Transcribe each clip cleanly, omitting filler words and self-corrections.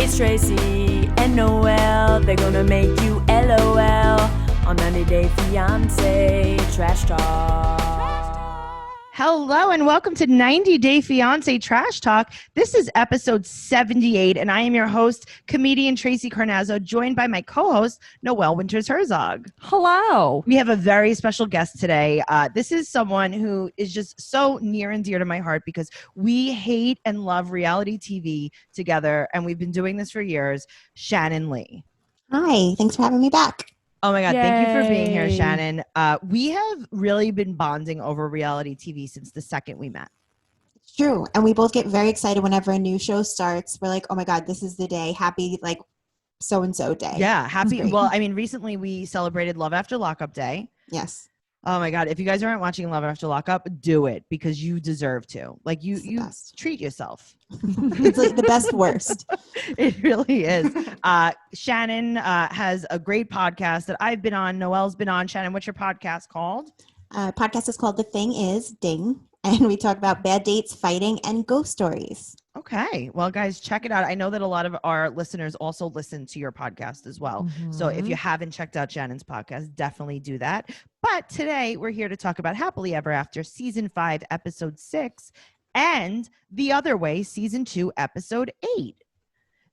It's Tracey and Noelle. They're gonna make you LOL on 90 Day Fiancé Trash Talk. Hello and welcome to 90 Day Fiancé Trash Talk. This is episode 78 and I am your host, comedian Tracey Carnazzo, joined by my co-host, Noelle Herzog. Hello. We have a very special guest today. This is someone who is just so near and dear to my heart because we hate and love reality TV together and we've been doing this for years. Shannon Lee. Hi, thanks for having me back. Oh my God, Yay. Thank you for being here, Shannon. We have really been bonding over reality TV since the second we met. It's true. And we both get very excited whenever a new show starts. We're like, oh my God, this is the day. Happy, like, so-and-so day. Yeah, happy. Well, I mean, recently we celebrated Love After Lockup Day. Yes. Oh my God, if you guys aren't watching Love After Lockup, do it because you deserve to. Like, you best. treat yourself. It's like the best worst. It really is. Shannon has a great podcast that I've been on. Noelle's been on. Shannon, what's your podcast called? Podcast is called The Thing Is, Ding. And we talk about bad dates, fighting, and ghost stories. Okay. Well, guys, check it out. I know that a lot of our listeners also listen to your podcast as well. Mm-hmm. So if you haven't checked out Shannon's podcast, definitely do that. But today we're here to talk about Happily Ever After Season 5, Episode 6, and The Other Way, Season 2, Episode 8.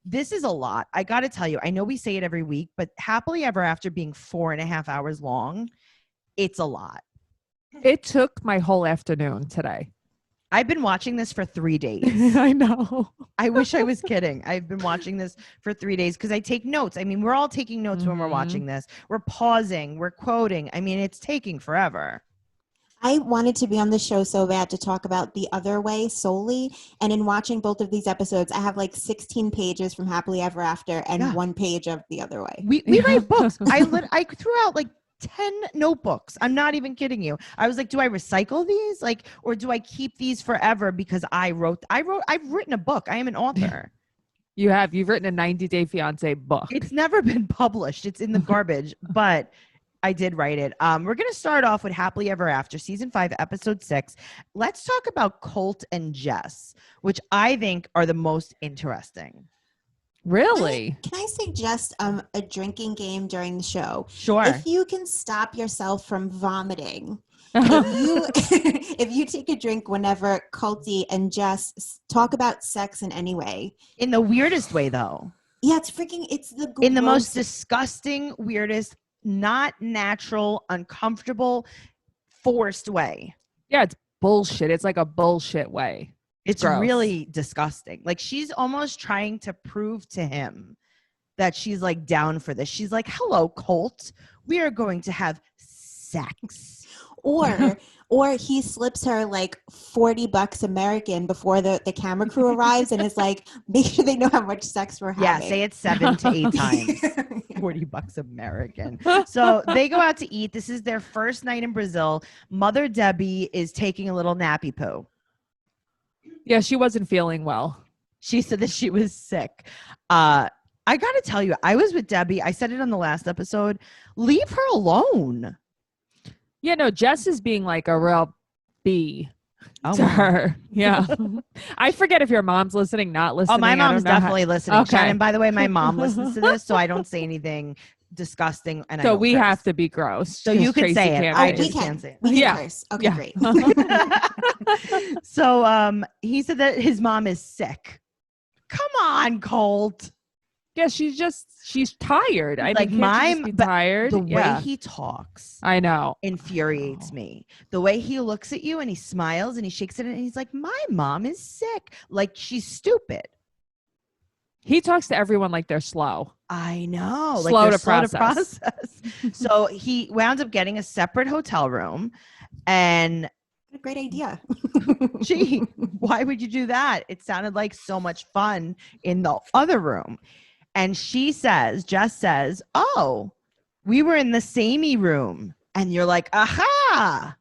This is a lot. I got to tell you, I know we say it every week, but Happily Ever After being 4.5 hours long, it's a lot. It took my whole afternoon today. I've been watching this for 3 days. I know. I wish I was kidding. I've been watching this for 3 days because I take notes. I mean, we're all taking notes when we're watching this. We're pausing. We're quoting. I mean, it's taking forever. I wanted to be on the show so bad to talk about The Other Way solely. And in watching both of these episodes, I have like 16 pages from Happily Ever After and 1 page of The Other Way. We write books. I threw out like 10 notebooks. I'm not even kidding you. I was like, do I recycle these? Like, or do I keep these forever because I've written a book. I am an author. You've written a 90 Day Fiancé book. It's never been published. It's in the garbage, but I did write it. We're going to start off with Happily Ever After Season 5, Episode 6. Let's talk about Colt and Jess, which I think are the most interesting. Really? Can I suggest a drinking game during the show? Sure. If you can stop yourself from vomiting, if you take a drink whenever Colty and Jess talk about sex in any way. In the weirdest way, though. Yeah, it's the in the most disgusting, weirdest, not natural, uncomfortable, forced way. Yeah, it's bullshit. It's like a bullshit way. It's gross. Really disgusting. Like she's almost trying to prove to him that she's like down for this. She's like, hello, Colt. We are going to have sex. Or he slips her like $40 American before the camera crew arrives and is like, make sure they know how much sex we're having. Yeah, say it 7 to 8 times. $40 American. So they go out to eat. This is their first night in Brazil. Mother Debbie is taking a little nappy poo. Yeah, she wasn't feeling well. She said that she was sick. I got to tell you, I was with Debbie. I said it on the last episode. Leave her alone. Yeah, no, Jess is being like a real B to wow. her. Yeah. I forget if your mom's listening, not listening. Oh, my mom's definitely listening. Okay. Shannon, by the way, my mom listens to this, so I don't say anything disgusting. And so we have to be gross. So you can say it. I just we can't say it. We can Yeah. curse. Okay, Yeah. great. So he said that his mom is sick. Come on, Colt. Yeah, she's tired. I Like mean, can't you just be tired. The way he talks, I know, infuriates me. The way he looks at you and he smiles and he shakes it and he's like, "My mom is sick." Like she's stupid. He talks to everyone like they're slow. I know. Slow like to slow process. So he wound up getting a separate hotel room and What a great idea. gee, why would you do that? It sounded like so much fun in the other room. And Jess says, oh, we were in the samey room. And you're like, aha,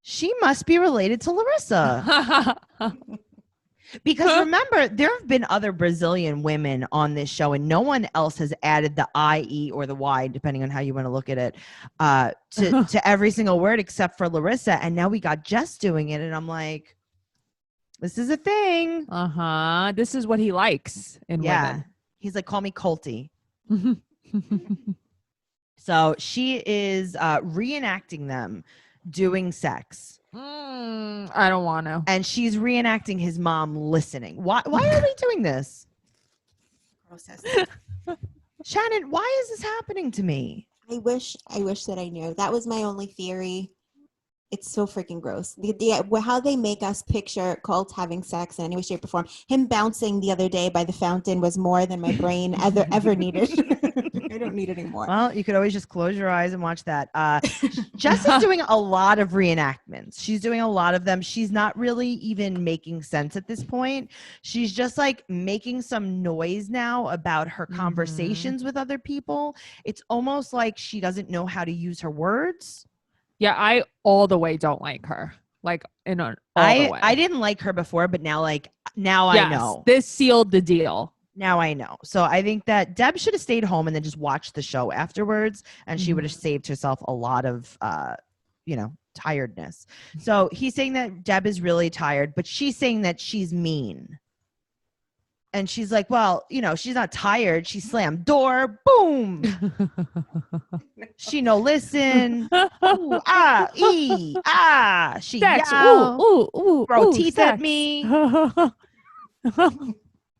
she must be related to Larissa. Because remember, there have been other Brazilian women on this show, and no one else has added the I-E or the Y, depending on how you want to look at it, to every single word except for Larissa. And now we got Jess doing it. And I'm like, This is a thing. This is what he likes in Yeah. He's like, call me Colty. women. So she is reenacting them doing sex. I don't want to. And she's reenacting his mom listening. Why are they doing this? Process. Shannon, why is this happening to me? I wish that I knew. That was my only theory. It's so freaking gross. How they make us picture Colt having sex in any way, shape, or form. Him bouncing the other day by the fountain was more than my brain ever needed. I don't need it anymore. Well, you could always just close your eyes and watch that. Jess is doing a lot of reenactments. She's doing a lot of them. She's not really even making sense at this point. She's just like making some noise now about her conversations with other people. It's almost like she doesn't know how to use her words. Yeah, I all the way don't like her. Like in all the way. I didn't like her before, but now I know. This sealed the deal. Now I know. So I think that Deb should have stayed home and then just watched the show afterwards, and she would have saved herself a lot of tiredness. So he's saying that Deb is really tired, but she's saying that she's mean. And she's like, well, she's not tired. She slammed door. Boom. She no listen. Ooh, ah, ee, ah. She Sex. yow. Ooh, Throw ooh, teeth sex. at me.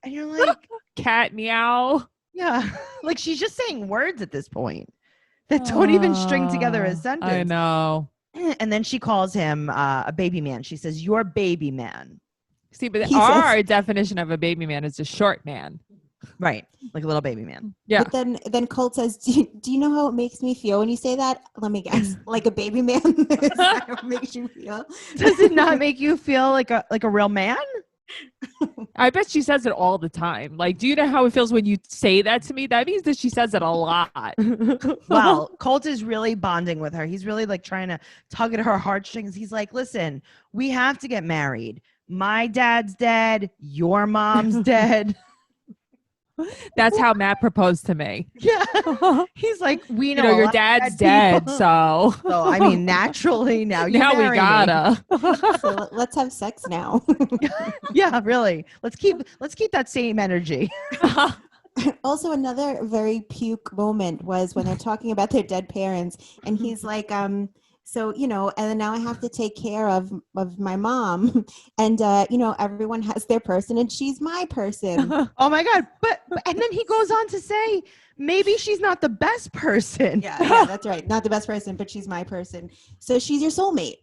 And you're like, cat meow. yeah. Like she's just saying words at this point that don't even string together a sentence. I know. And then she calls him a baby man. She says, "You're baby man." See, but He our definition of a baby man is a short man. Right. Like a little baby man. Yeah. But then Colt says, do you know how it makes me feel when you say that? Let me guess. Like a baby man? Is that how it makes you feel? Does it not make you feel like a real man? I bet she says it all the time. Like, do you know how it feels when you say that to me? That means that she says it a lot. Well, Colt is really bonding with her. He's really like trying to tug at her heartstrings. He's like, listen, we have to get married. My dad's dead. Your mom's dead. That's how Matt proposed to me. Yeah. He's like, we know, your a lot of dad's dead dead, people. so So I mean, naturally now you now we marry me. gotta. So let's have sex now. Yeah, really. Let's keep that same energy. Also, another very puke moment was when they're talking about their dead parents, and he's like, so, and then now I have to take care of my mom, and, everyone has their person, and she's my person. Oh my God. But and then he goes on to say, maybe she's not the best person. Yeah, that's right. Not the best person, but she's my person. So she's your soulmate.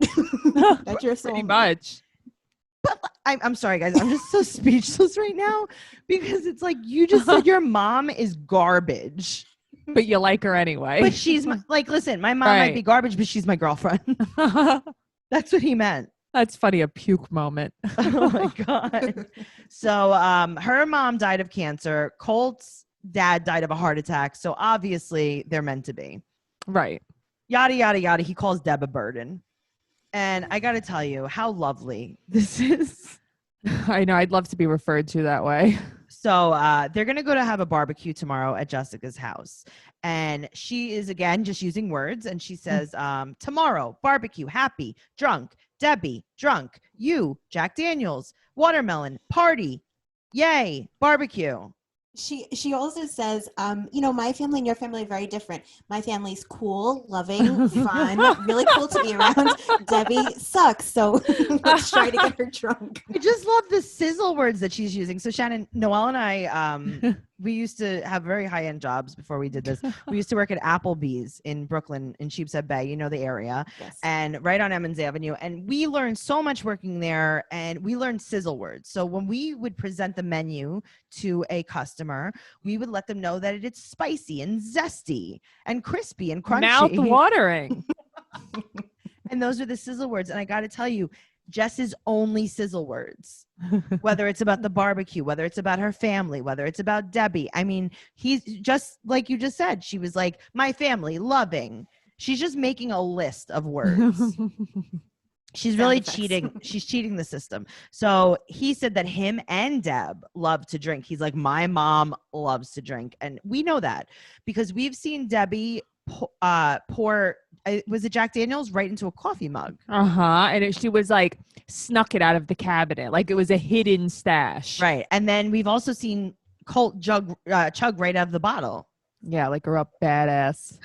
That's your soulmate. Pretty much. But I'm sorry, guys. I'm just so speechless right now because it's like you just said your mom is garbage. But you like her anyway. But she's listen, my mom might be garbage, but she's my girlfriend. That's what he meant. That's funny, a puke moment. Oh my God. So her mom died of cancer. Colt's dad died of a heart attack. So obviously they're meant to be. Right. Yada, yada, yada. He calls Deb a burden. And I got to tell you how lovely this is. I know. I'd love to be referred to that way. So they're going to go to have a barbecue tomorrow at Jessica's house. And she is, again, just using words. And she says, tomorrow, barbecue, happy, drunk, Debbie, drunk, you, Jack Daniels, watermelon, party, yay, barbecue. She also says, my family and your family are very different. My family's cool, loving, fun, really cool to be around. Debbie sucks, so let's try to get her drunk. I just love the sizzle words that she's using. So Shannon, Noelle and I, we used to have very high-end jobs before we did this. We used to work at Applebee's in Brooklyn, in Sheepshead Bay, the area, Yes. and right on Emmons Avenue. And we learned so much working there, and we learned sizzle words. So when we would present the menu to a customer, we would let them know that it's spicy and zesty and crispy and crunchy. Mouth watering. And those are the sizzle words. And I got to tell you, Jess's only sizzle words, whether it's about the barbecue, whether it's about her family, whether it's about Debbie. I mean, he's just like you just said. She was like, my family, loving. She's just making a list of words. She's really cheating. She's cheating the system. So he said that him and Deb love to drink. He's like, my mom loves to drink. And we know that because we've seen Debbie pour was it Jack Daniels right into a coffee mug. And she was like snuck it out of the cabinet. Like it was a hidden stash. Right. And then we've also seen Colt chug right out of the bottle. Yeah, like a real badass.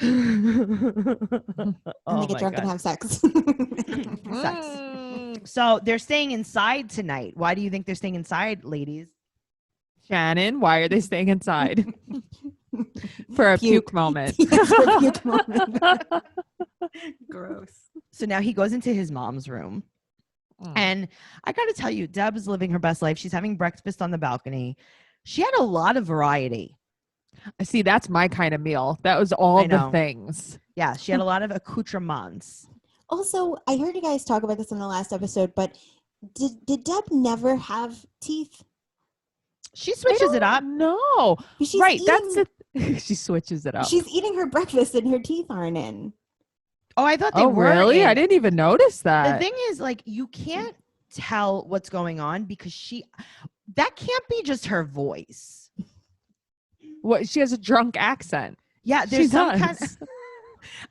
And Oh they get my drunk God. and have sex. Sex. So they're staying inside tonight. Why do you think they're staying inside, ladies? Shannon, why are they staying inside? For a puke moment. Yes, for a puke moment. Gross. So now he goes into his mom's room. And I got to tell you, Deb's living her best life. She's having breakfast on the balcony. She had a lot of variety. See, that's my kind of meal. That was all I the know. things. Yeah, she had a lot of accoutrements. Also, I heard you guys talk about this in the last episode, but did Deb never have teeth? She switches it up. No. She's Right. eating- That's it. She switches it up. She's eating her breakfast and her teeth aren't in. Oh, I thought they Oh, were. really? in. I didn't even notice that. The thing is, like, you can't tell what's going on because that can't be just her voice. What? She has a drunk accent. Yeah, there's She some does. kind.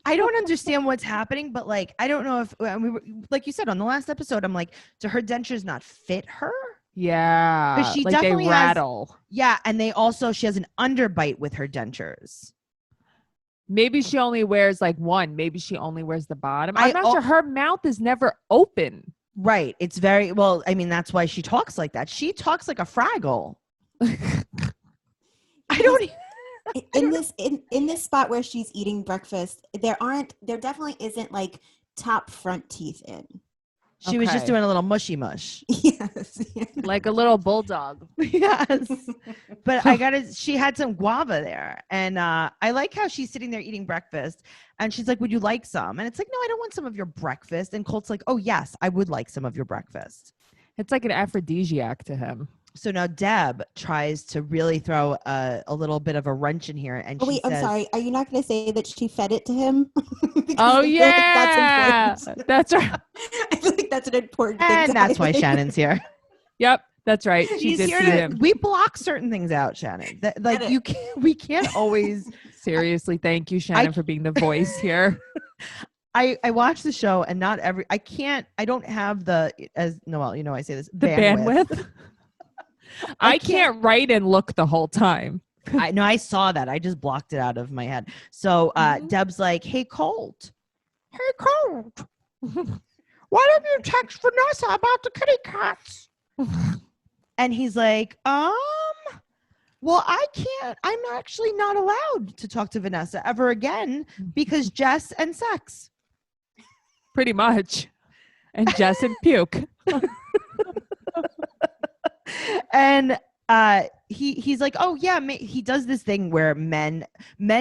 I don't understand what's happening, but like, I don't know if we were, like you said on the last episode, I'm like, do her dentures not fit her? Yeah. 'Cause she like definitely they has- rattle. Yeah, and she has an underbite with her dentures. Maybe she only wears like one. Maybe she only wears the bottom. I I'm not al- sure. Her mouth is never open. Right. It's very well. I mean, that's why she talks like that. She talks like a Fraggle. I don't. In this spot where she's eating breakfast, there definitely isn't like top front teeth in. She was just Okay. doing a little mushy mush. Yes. Like a little bulldog. Yes. But she had some guava there. And I like how she's sitting there eating breakfast and she's like, would you like some? And it's like, no, I don't want some of your breakfast. And Colt's like, oh, yes, I would like some of your breakfast. It's like an aphrodisiac to him. So now Deb tries to really throw a little bit of a wrench in here. And Oh, wait, she says, I'm sorry. Are you not going to say that she fed it to him? Because Oh, I feel like yeah. that's important. That's right. I feel like that's an important thing. and to that's why highlight. Shannon's here. Yep. That's right. She She's did here see to, him. we block certain things out, Shannon. That, like Get it. you can't, we can't always. Seriously, thank you, Shannon, for being the voice here. I watch the show and I don't have as Noelle, you know, I say this, The bandwidth. I can't write and look the whole time. I know, I saw that. I just blocked it out of my head. So Deb's like, hey, Colt. Hey, Colt. Why don't you text Vanessa about the kitty cats? And he's like, well, I can't. I'm actually not allowed to talk to Vanessa ever again because Jess and sex. Pretty much. And Jess and puke. And he's like, oh yeah, he does this thing where men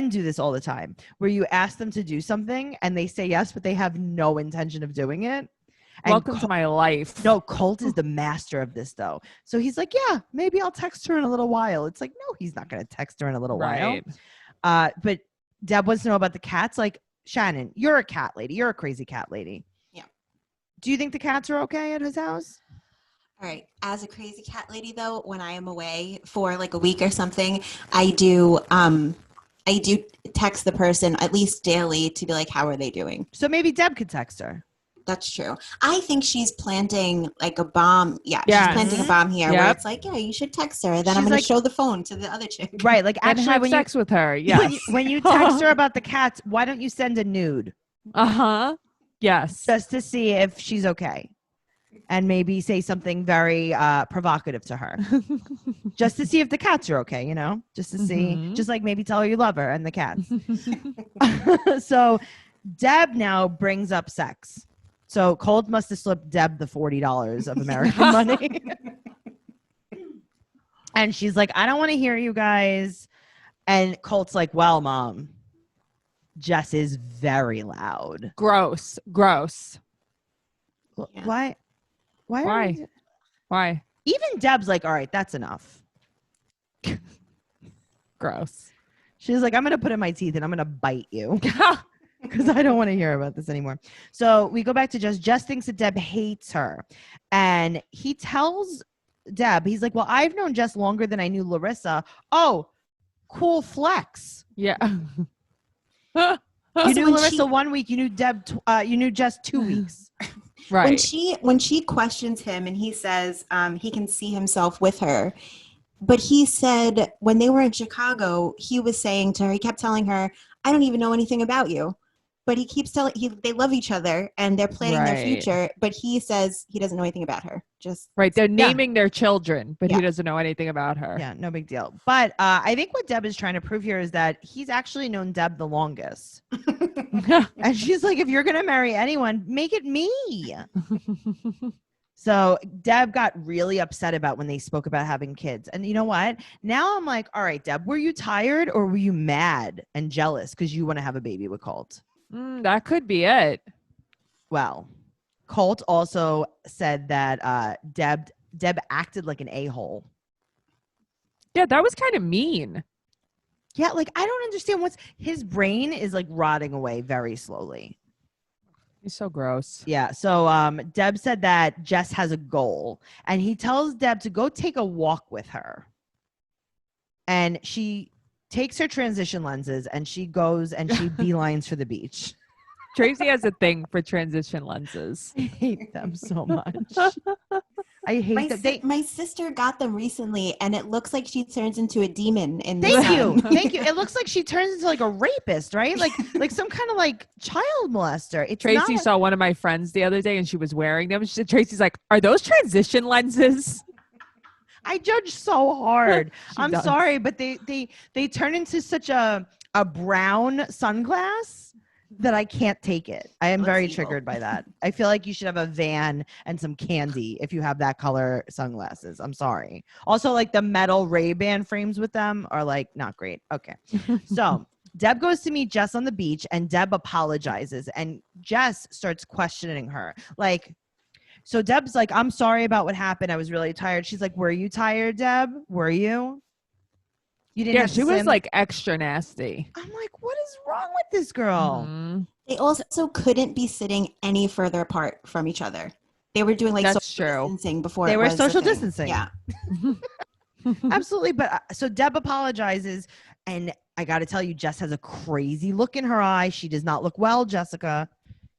do this all the time, where you ask them to do something and they say yes, but they have no intention of doing it. And Welcome to my life. No, Colt is the master of this though. So he's like, yeah, maybe I'll text her in a little while. It's like, no, he's not going to text her in a little Right. while. But Deb wants to know about the cats. Like, Shannon, you're a cat lady. You're a crazy cat lady. Yeah. Do you think the cats are okay at his house? All right. As a crazy cat lady, though, when I am away for like a week or something, I do text the person at least daily to be like, how are they doing? So maybe Deb could text her. That's true. I think she's planting like a bomb. Yeah, Yeah. she's planting a bomb here where Yep. it's like, yeah, you should text her. Then She's I'm going like- to show the phone to the other chick. Right. Like, And actually, have when sex with her. you, Yes. when you text her about the cats, why don't you send a nude Uh-huh. Yes. just to see if she's okay? And maybe say something very provocative to her. Just to see if the cats are okay, you know? Just to see, Mhm. just like maybe tell her you love her and the cats. So Deb now brings up sex. So Colt must have slipped Deb the $40 of American money. And she's like, I don't want to hear you guys. And Colt's like, well, Mom, Jess is very loud. Gross. Gross. Yeah. Why? Why? are Why? we- Why? Even Deb's like, all right, that's enough. Gross. She's like, I'm going to put in my teeth and I'm going to bite you because I don't want to hear about this anymore. So we go back to Jess. Jess thinks that Deb hates her. And he tells Deb, he's like, well, I've known Jess longer than I knew Larissa. Oh, cool flex. Yeah. You knew when Larissa 1 week. You knew Deb. You knew Jess 2 weeks. Right. when she questions him and he says he can see himself with her, but he said when they were in Chicago, he was saying to her, he kept telling her, I don't even know anything about you. But he keeps telling they love each other and they're planning their Right. future. But he says he doesn't know anything about her. Just Right. They're naming their children, but Yeah. he doesn't know anything about her. Yeah, no big deal. But I think what Deb is trying to prove here is that he's actually known Deb the longest. And she's like, if you're going to marry anyone, make it me. So Deb got really upset about when they spoke about having kids. And you know what? Now I'm like, all right, Deb, were you tired or were you mad and jealous because you want to have a baby with Colt? That could be it. Well, Colt also said that Deb acted like an a-hole. Yeah, that was kind of mean. Yeah, like I don't understand his brain is like rotting away very slowly. He's so gross. Yeah. So Deb said that Jess has a goal and he tells Deb to go take a walk with her. And she takes her transition lenses and she goes and she beelines for the beach. Tracey has a thing for transition lenses. I hate them so much. I hate them. My sister got them recently, and it looks like she turns into a demon in the Thank sun. you. Thank you. It looks like she turns into like a rapist, right? Like some kind of like child molester. It's Tracy not saw one of my friends the other day and she was wearing them. Tracy's like, are those transition lenses? I judge so hard. She I'm does. sorry, but they turn into such a brown sunglass that I can't take it. I am Looks very evil. triggered by that. I feel like you should have a van and some candy if you have that color sunglasses. I'm sorry. Also, like the metal Ray-Ban frames with them are like not great. Okay. So Deb goes to meet Jess on the beach and Deb apologizes and Jess starts questioning her. So Deb's like, I'm sorry about what happened. I was really tired. She's like, were you tired, Deb? Were you? You didn't Yeah, have to she was swim? like extra nasty. I'm like, what is wrong with this girl? Mhm. They also couldn't be sitting any further apart from each other. They were doing like That's social true. distancing before. They it were was a social thing. distancing. Yeah. Absolutely. But so Deb apologizes. And I got to tell you, Jess has a crazy look in her eye. She does not look well, Jessica.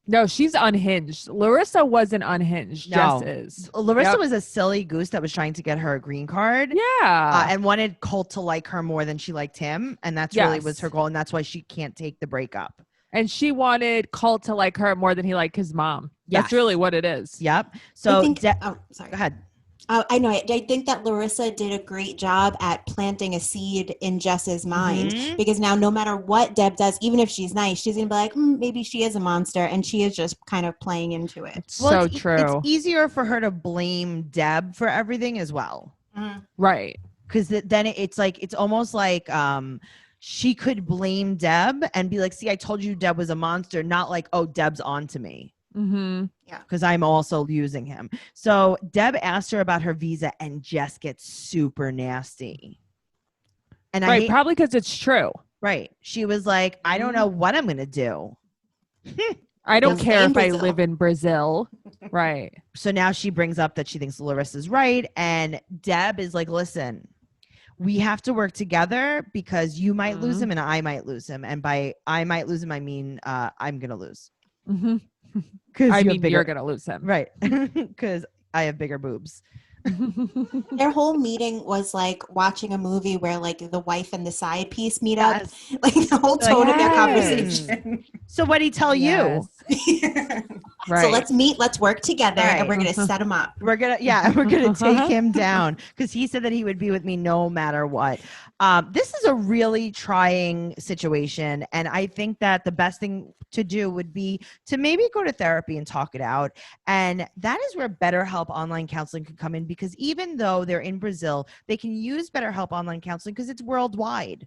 No, she's unhinged. Larissa wasn't unhinged. No. Jess is. Larissa Yep. was a silly goose that was trying to get her a green card. Yeah. And wanted Colt to like her more than she liked him. And that's really was Yes. her goal. And that's why she can't take the breakup. And she wanted Colt to like her more than he liked his mom. Yes. That's really what it is. Yep. So I think, Go sorry. ahead. I know. I think that Larissa did a great job at planting a seed in Jess's mind Mhm. because now no matter what Deb does, even if she's nice, she's going to be like, maybe she is a monster. And she is just kind of playing into it. It's so it's true. It's easier for her to blame Deb for everything as well. Right. Because then it's like, it's almost like she could blame Deb and be like, see, I told you Deb was a monster, not like, oh, Deb's on to me. Mm-hmm. Because I'm also using him. So Deb asked her about her visa and Jess gets super nasty. And I Right. hate, Probably because it's true. right. She was like, I don't know what I'm going to do. I don't Live care in if I Brazil. live in Brazil. Right. So now she brings up that she thinks Larissa's right. And Deb is like, listen, we have to work together because you might lose him and I might lose him. And by I might lose him, I mean, I'm going to lose. Mm-hmm. Because I mean, you're going to lose him. Right. Because I have bigger boobs. Their whole meeting was like watching a movie where like the wife and the side piece meet up. Like the whole tone of their conversation. So what'd he tell you? Right. So let's meet, let's work together, Right. and we're going to set them up. We're gonna take him down because he said that he would be with me no matter what. This is a really trying situation, and I think that the best thing to do would be to maybe go to therapy and talk it out. And that is where BetterHelp online counseling could come in, because even though they're in Brazil, they can use BetterHelp online counseling because it's worldwide.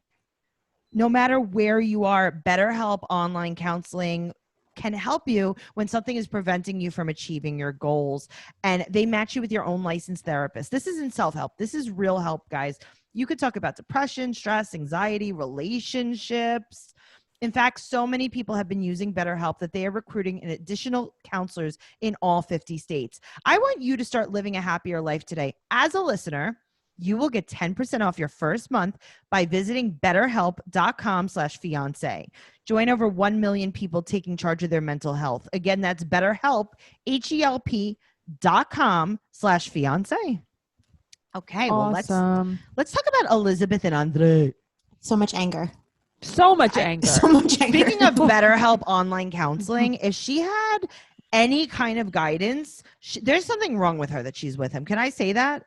No matter where you are, BetterHelp online counseling can help you when something is preventing you from achieving your goals. And they match you with your own licensed therapist. This isn't self-help. This is real help, guys. You could talk about depression, stress, anxiety, relationships. In fact, so many people have been using BetterHelp that they are recruiting an additional counselors in all 50 states. I want you to start living a happier life today. As a listener, you will get 10% off your first month by visiting betterhelp.com/fiance. Join over 1 million people taking charge of their mental health. Again, that's BetterHelp, HELP.com/fiance. Okay, well, Awesome. let's talk about Elizabeth and Andre. So much anger. So much anger. So much anger. Speaking of BetterHelp online counseling, if she had any kind of guidance, there's something wrong with her that she's with him. Can I say that?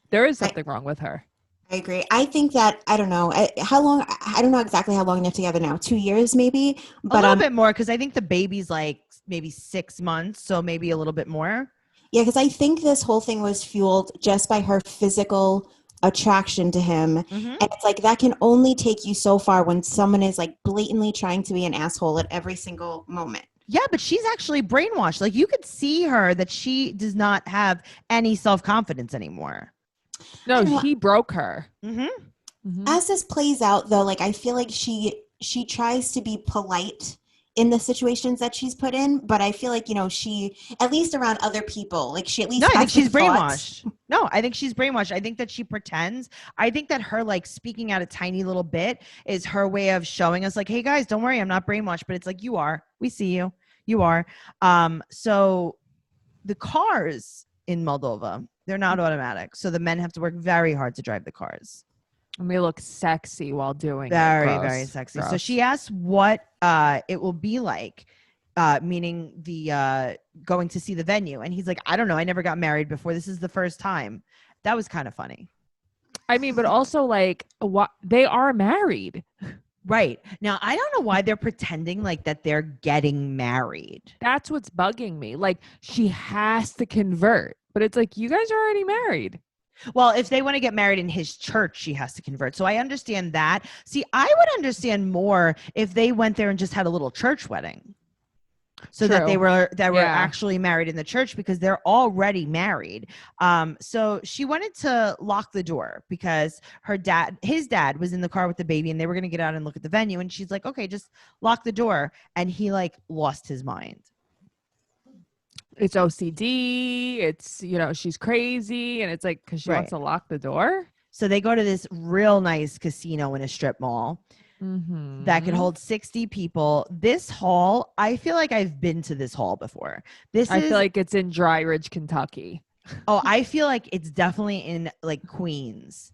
There is something wrong with her. I agree. I think that, I don't know, how long, I don't know exactly how long they're together now, 2 years maybe, but a little bit more, because I think the baby's like maybe 6 months, so maybe a little bit more. Yeah, because I think this whole thing was fueled just by her physical attraction to him. And it's like, that can only take you so far when someone is like blatantly trying to be an asshole at every single moment. Yeah, but she's actually brainwashed. Like, you could see her that she does not have any self-confidence anymore. No, he broke her. As this plays out, though, like, I feel like she tries to be polite in the situations that she's put in, but I feel like, you know, she, at least around other people, like, she at least I think has she's some thoughts. brainwashed. No, I think she's brainwashed. I think that she pretends. I think that her, like, speaking out a tiny little bit is her way of showing us, like, hey, guys, don't worry, I'm not brainwashed. But it's like, you are. We see you. You are. So the cars in Moldova, they're not automatic. So the men have to work very hard to drive the cars. And they look sexy while doing it. Very, Gross. very sexy. So Gross. she asked what it will be like, meaning the going to see the venue. And he's like, I don't know. I never got married before. This is the first time. That was kind of funny. I mean, but also, like, they are married. Right. Now, I don't know why they're pretending like that they're getting married. That's what's bugging me. Like, she has to convert. But it's like, you guys are already married. Well, if they want to get married in his church, she has to convert. So I understand that. See, I would understand more if they went there and just had a little church wedding. So that they were actually married in the church, because they're already married. So she wanted to lock the door because his dad was in the car with the baby, and they were going to get out and look at the venue. And she's like, okay, just lock the door. And he, like, lost his mind. It's OCD. It's, you know, she's crazy. And it's like, because she wants to lock the door. So they go to this real nice casino in a strip mall that could hold 60 people. This hall, I feel like I've been to this hall before. I feel like it's in Dry Ridge, Kentucky. Oh, I feel like it's definitely in, like, Queens.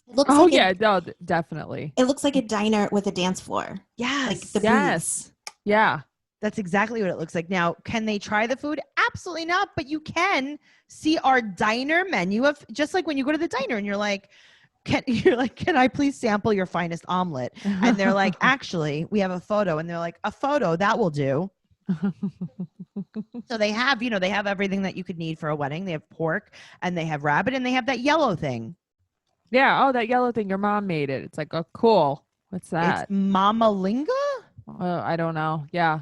It looks like no, definitely. It looks like a diner with a dance floor. Yes. Like the booths. Yeah. That's exactly what it looks like. Now, can they try the food? Absolutely not. But you can see our diner menu of, just like when you go to the diner and you're like, can I please sample your finest omelet? And they're like, actually, we have a photo. And they're like, a photo, that will do. So they have everything that you could need for a wedding. They have pork and they have rabbit and they have that yellow thing. Yeah. Oh, that yellow thing. Your mom made it. It's like, oh, cool. What's that? It's Mama Linga? I don't know. Yeah.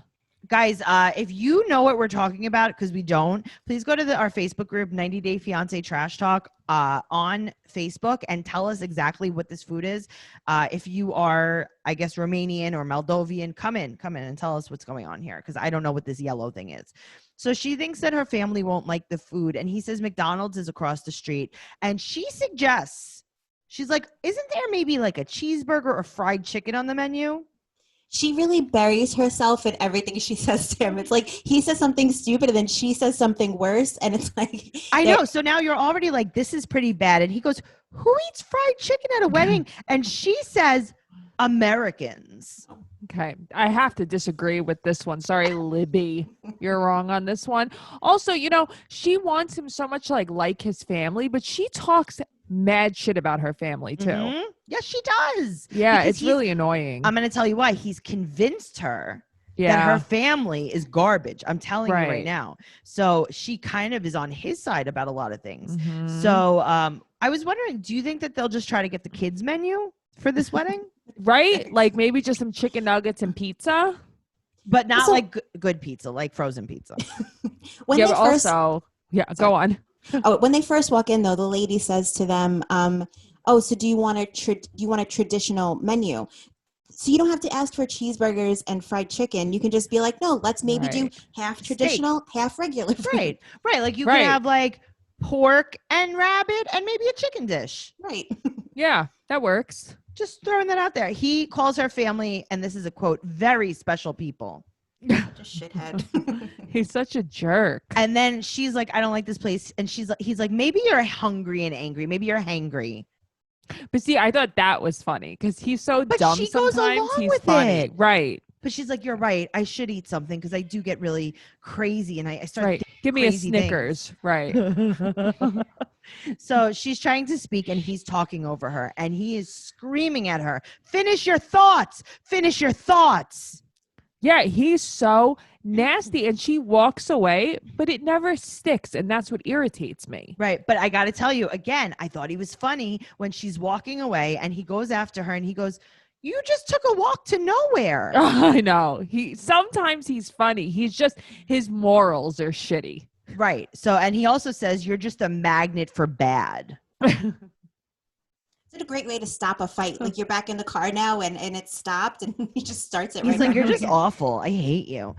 Guys, if you know what we're talking about, because we don't, please go to our Facebook group, 90 Day Fiance Trash Talk, on Facebook, and tell us exactly what this food is. If you are, I guess, Romanian or Moldovan, come in and tell us what's going on here, because I don't know what this yellow thing is. So she thinks that her family won't like the food, and he says McDonald's is across the street, and she suggests, she's like, isn't there maybe like a cheeseburger or fried chicken on the menu? She really buries herself in everything she says to him. It's like he says something stupid and then she says something worse. And it's like, I know. So now you're already like, this is pretty bad. And he goes, who eats fried chicken at a wedding? And she says, Americans. Okay. I have to disagree with this one. Sorry, Libby. You're wrong on this one. Also, you know, she wants him so much like his family, but she talks mad shit about her family too. Yes, she does. Yeah, it's really annoying. I'm going to tell you why. He's convinced her that her family is garbage. I'm telling you right now. So she kind of is on his side about a lot of things. So I was wondering, do you think that they'll just try to get the kids menu for this wedding? Right? Like maybe just some chicken nuggets and pizza? But not like good pizza, like frozen pizza. Go on. When they first walk in, though, the lady says to them, so do you want a traditional menu? So you don't have to ask for cheeseburgers and fried chicken. You can just be like, no, let's maybe do half traditional, half regular food. Right. Like you can have like pork and rabbit and maybe a chicken dish. Right. Yeah, that works. Just throwing that out there. He calls her family, and this is a quote, very special people. Just shithead. He's such a jerk. And then she's like, I don't like this place. And he's like, maybe you're hungry and angry. Maybe you're hangry. But see, I thought that was funny because he's so But dumb she goes sometimes. along He's with funny. it. Right. But she's like, you're right. I should eat something because I do get really crazy. And I start Right. Give me a Snickers. Right. So she's trying to speak and he's talking over her and he is screaming at her. Finish your thoughts. Finish your thoughts. Yeah, he's so nasty and she walks away, but it never sticks. And that's what irritates me. Right. But I got to tell you again, I thought he was funny when she's walking away and he goes after her and he goes, you just took a walk to nowhere. I know. Sometimes he's funny. His morals are shitty. Right. So, and he also says, you're just a magnet for bad. Is it a great way to stop a fight? Like you're back in the car now and it's stopped and he just starts it He's right like, back you're up just again. awful. I hate you.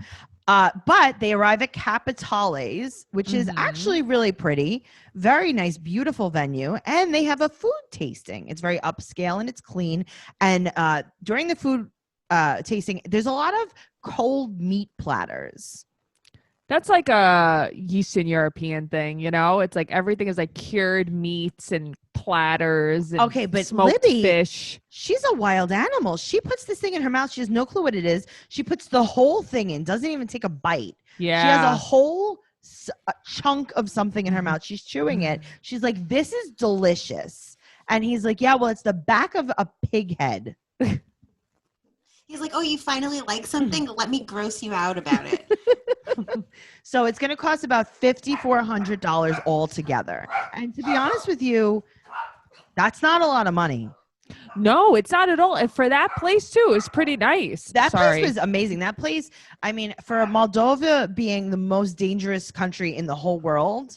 But they arrive at Capitale's, which is actually really pretty. Very nice, beautiful venue. And they have a food tasting. It's very upscale and it's clean. And during the food tasting, there's a lot of cold meat platters. That's like a Eastern European thing, you know? It's like everything is like cured meats and platters and Okay, but smoked Libby, fish. she's a wild animal. She puts this thing in her mouth. She has no clue what it is. She puts the whole thing in, doesn't even take a bite. Yeah. She has a whole chunk of something in her mouth. She's chewing it. She's like, this is delicious. And he's like, yeah, well, it's the back of a pig head. He's like, oh, you finally like something? Let me gross you out about it. So it's going to cost about $5,400 altogether. And to be honest with you, that's not a lot of money. No, it's not at all. And for that place too, it's pretty nice. That place was amazing. That place, I mean, for Moldova being the most dangerous country in the whole world,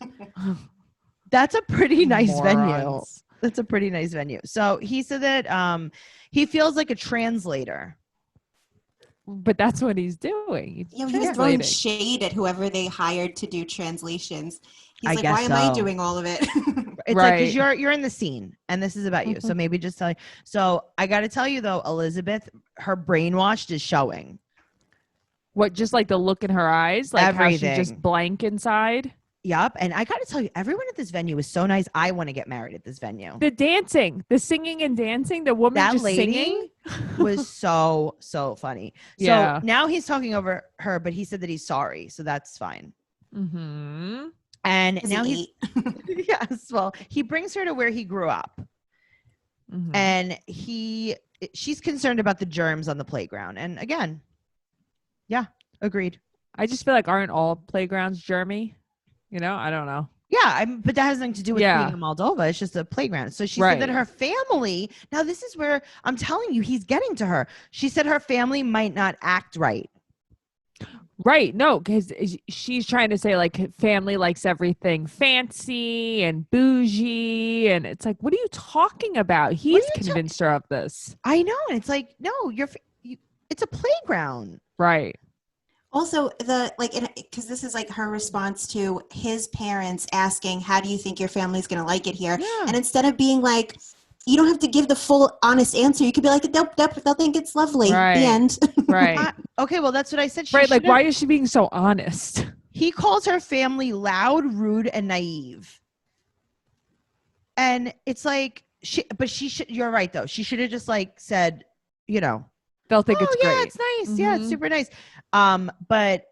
that's a pretty nice venue. Morons. That's a pretty nice venue. So he said that he feels like a translator. But that's what he's doing. Yeah, he was throwing translating. shade at whoever they hired to do translations. He's I like, guess why am I so. doing all of it? It's like, Right. because you're in the scene and this is about you. So maybe just tell you. So I got to tell you though, Elizabeth, her brainwashed is showing. What, just like the look in her eyes? Like how she's just Everything. blank inside? Yup. And I got to tell you, everyone at this venue is so nice. I want to get married at this venue. The dancing, the singing and dancing, the woman That just lady singing. was so funny. Yeah. So now he's talking over her, but he said that he's sorry. So that's fine. Mm-hmm. And Is now it he's, yes, well, he brings her to where he grew up. Mm-hmm. And she's concerned about the germs on the playground. And again, yeah, agreed. I just feel like aren't all playgrounds germy? You know, I don't know. Yeah, but that has nothing to do with Yeah. being in Moldova. It's just a playground. So she said that Right. her family, now this is where I'm telling you, he's getting to her. She said her family might not act right. Right. No, because she's trying to say like family likes everything fancy and bougie. And it's like, what are you talking about? He's you convinced her of this. I know. And it's like, no, it's a playground. Right. Also, because this is like her response to his parents asking, how do you think your family's going to like it here? Yeah. And instead of being like, you don't have to give the full honest answer. You could be like, they'll think it's lovely. Right. The end. Right. Okay, well, that's what I said. She Right. Like, should've- why is she being so honest? He calls her family loud, rude, and naive. And it's like, you're right, though. She should have just like said, you know, They'll think it's yeah, great. it's nice. Yeah, it's Mhm. super nice. But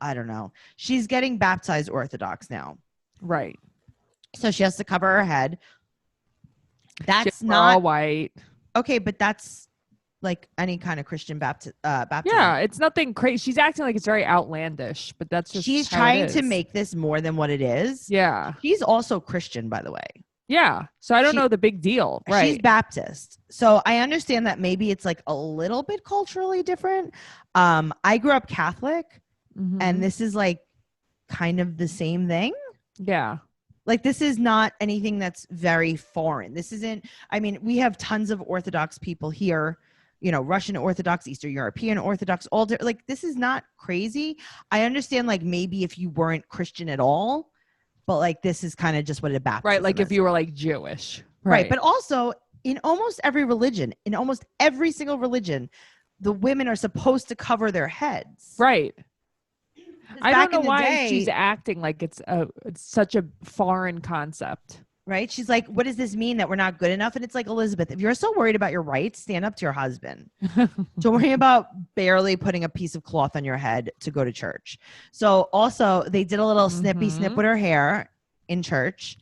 I don't know. She's getting baptized Orthodox now. Right. So she has to cover her head. That's Just all not white. okay, but that's like any kind of Christian baptism. Yeah. It's nothing crazy. She's acting like it's very outlandish, but that's just She's how it trying to is. make this more than what it is. Yeah. She's also Christian, by the way. Yeah. So I don't She- know the big deal. She's Right. Baptist. So I understand that maybe it's like a little bit culturally different. I grew up Catholic, Mhm. and this is like kind of the same thing. Yeah. Like, this is not anything that's very foreign. This isn't, I mean, we have tons of Orthodox people here, you know, Russian Orthodox, Eastern European Orthodox, like, this is not crazy. I understand, like, maybe if you weren't Christian at all, but like this is kind of just what a baptism Right. Like is. if you were like Jewish. Right. But also in almost every religion, in almost every single religion, the women are supposed to cover their heads. Right. I Back don't know in the why day- she's acting like it's such a foreign concept. Right. She's like, what does this mean that we're not good enough? And it's like, Elizabeth, if you're so worried about your rights, stand up to your husband. Don't worry about barely putting a piece of cloth on your head to go to church. So also they did a little snippy snip with her hair in church.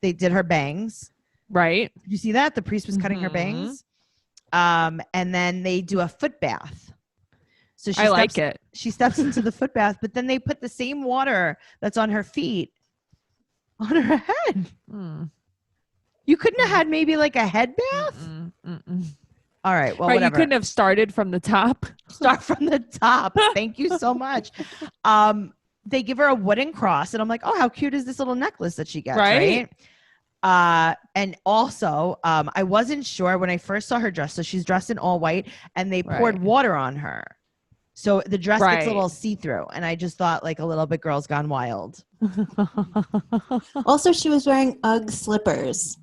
They did her bangs. Right. Did you see that? The priest was cutting her bangs. And then they do a foot bath. So I like it. She steps into the foot bath, but then they put the same water that's on her feet on her head. You couldn't have had maybe like a head bath? All right. Well, Right. whatever. You couldn't have started from the top. Start from the top. Thank you so much. They give her a wooden cross, and I'm like, oh, how cute is this little necklace that she gets? Right. And also, I wasn't sure when I first saw her dress. So she's dressed in all white, and they poured water on her. So the dress gets a little see-through, and I just thought like a little bit Girls Gone Wild. Also, she was wearing Ugg slippers,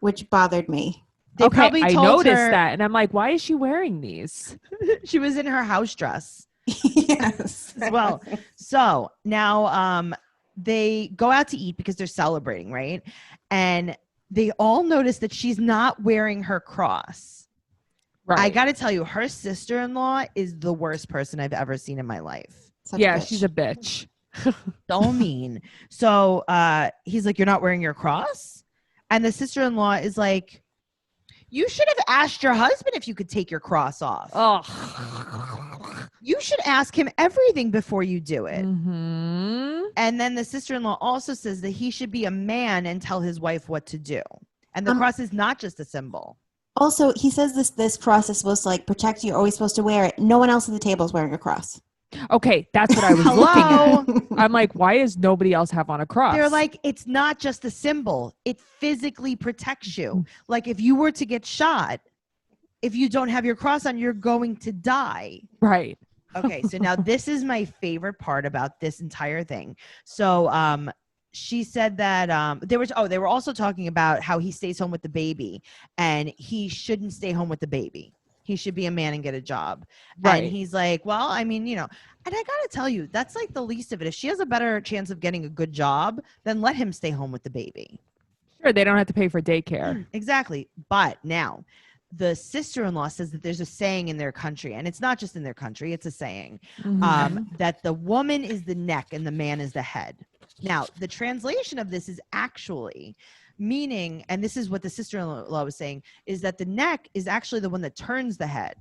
which bothered me. They Okay, probably I told noticed her that, and I'm like, why is she wearing these? she was in her house dress Yes. as well. So now they go out to eat because they're celebrating, right? And they all notice that she's not wearing her cross. Right. I got to tell you, her sister-in-law is the worst person I've ever seen in my life. Yeah, she's a bitch. So mean. So he's like, you're not wearing your cross? And the sister-in-law is like, you should have asked your husband if you could take your cross off. Oh. You should ask him everything before you do it. Mm-hmm. And then the sister-in-law also says that he should be a man and tell his wife what to do. And the cross is not just a symbol. Also, he says this cross is supposed to like protect you. You're always supposed to wear it. No one else at the table is wearing a cross. Okay, that's what I was looking at. I'm like, why does nobody else have on a cross? They're like, it's not just a symbol. It physically protects you. Like if you were to get shot, if you don't have your cross on, you're going to die. Right. Okay, so now this is my favorite part about this entire thing. So she said that they were also talking about how he stays home with the baby, and he shouldn't stay home with the baby. He should be a man and get a job. Right. And he's like, well, I mean, and I got to tell you, that's like the least of it. If she has a better chance of getting a good job, then let him stay home with the baby. Sure, they don't have to pay for daycare. Exactly. But now the sister-in-law says that there's a saying in their country, and it's not just in their country, it's a saying, that the woman is the neck and the man is the head. Now, the translation of this is actually meaning, and this is what the sister-in-law was saying, is that the neck is actually the one that turns the head.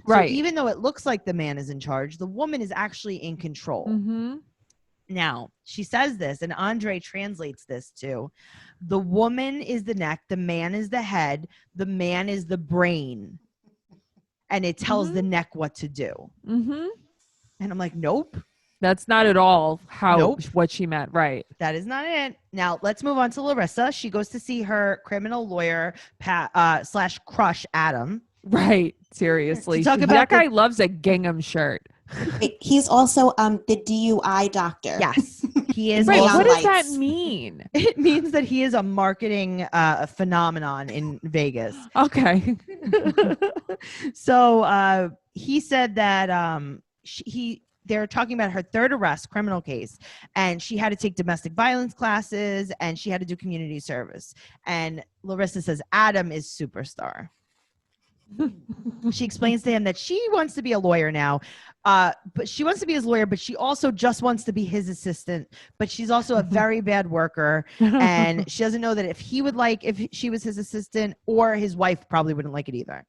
Right. So even though it looks like the man is in charge, the woman is actually in control. Mm-hmm. Now, she says this, and Andre translates this to, the woman is the neck, the man is the head, the man is the brain, and it tells the neck what to do. Mm-hmm. And I'm like, nope. That's not at all Nope. what she meant. Right. That is not it. Now, let's move on to Larissa. She goes to see her criminal lawyer / crush, Adam. Right. Seriously. To talk about that guy loves a gingham shirt. Wait, he's also the DUI doctor. Yes, he is. Right. Neon What does lights. that mean? It means that he is a marketing phenomenon in Vegas. Okay. So he said that they're talking about her third arrest criminal case, and she had to take domestic violence classes, and she had to do community service. And Larissa says Adam is superstar. She explains to him that she wants to be a lawyer now, but she wants to be his lawyer, but she also just wants to be his assistant. But she's also a very bad worker, and she doesn't know that if he would like if she was his assistant, or his wife probably wouldn't like it either.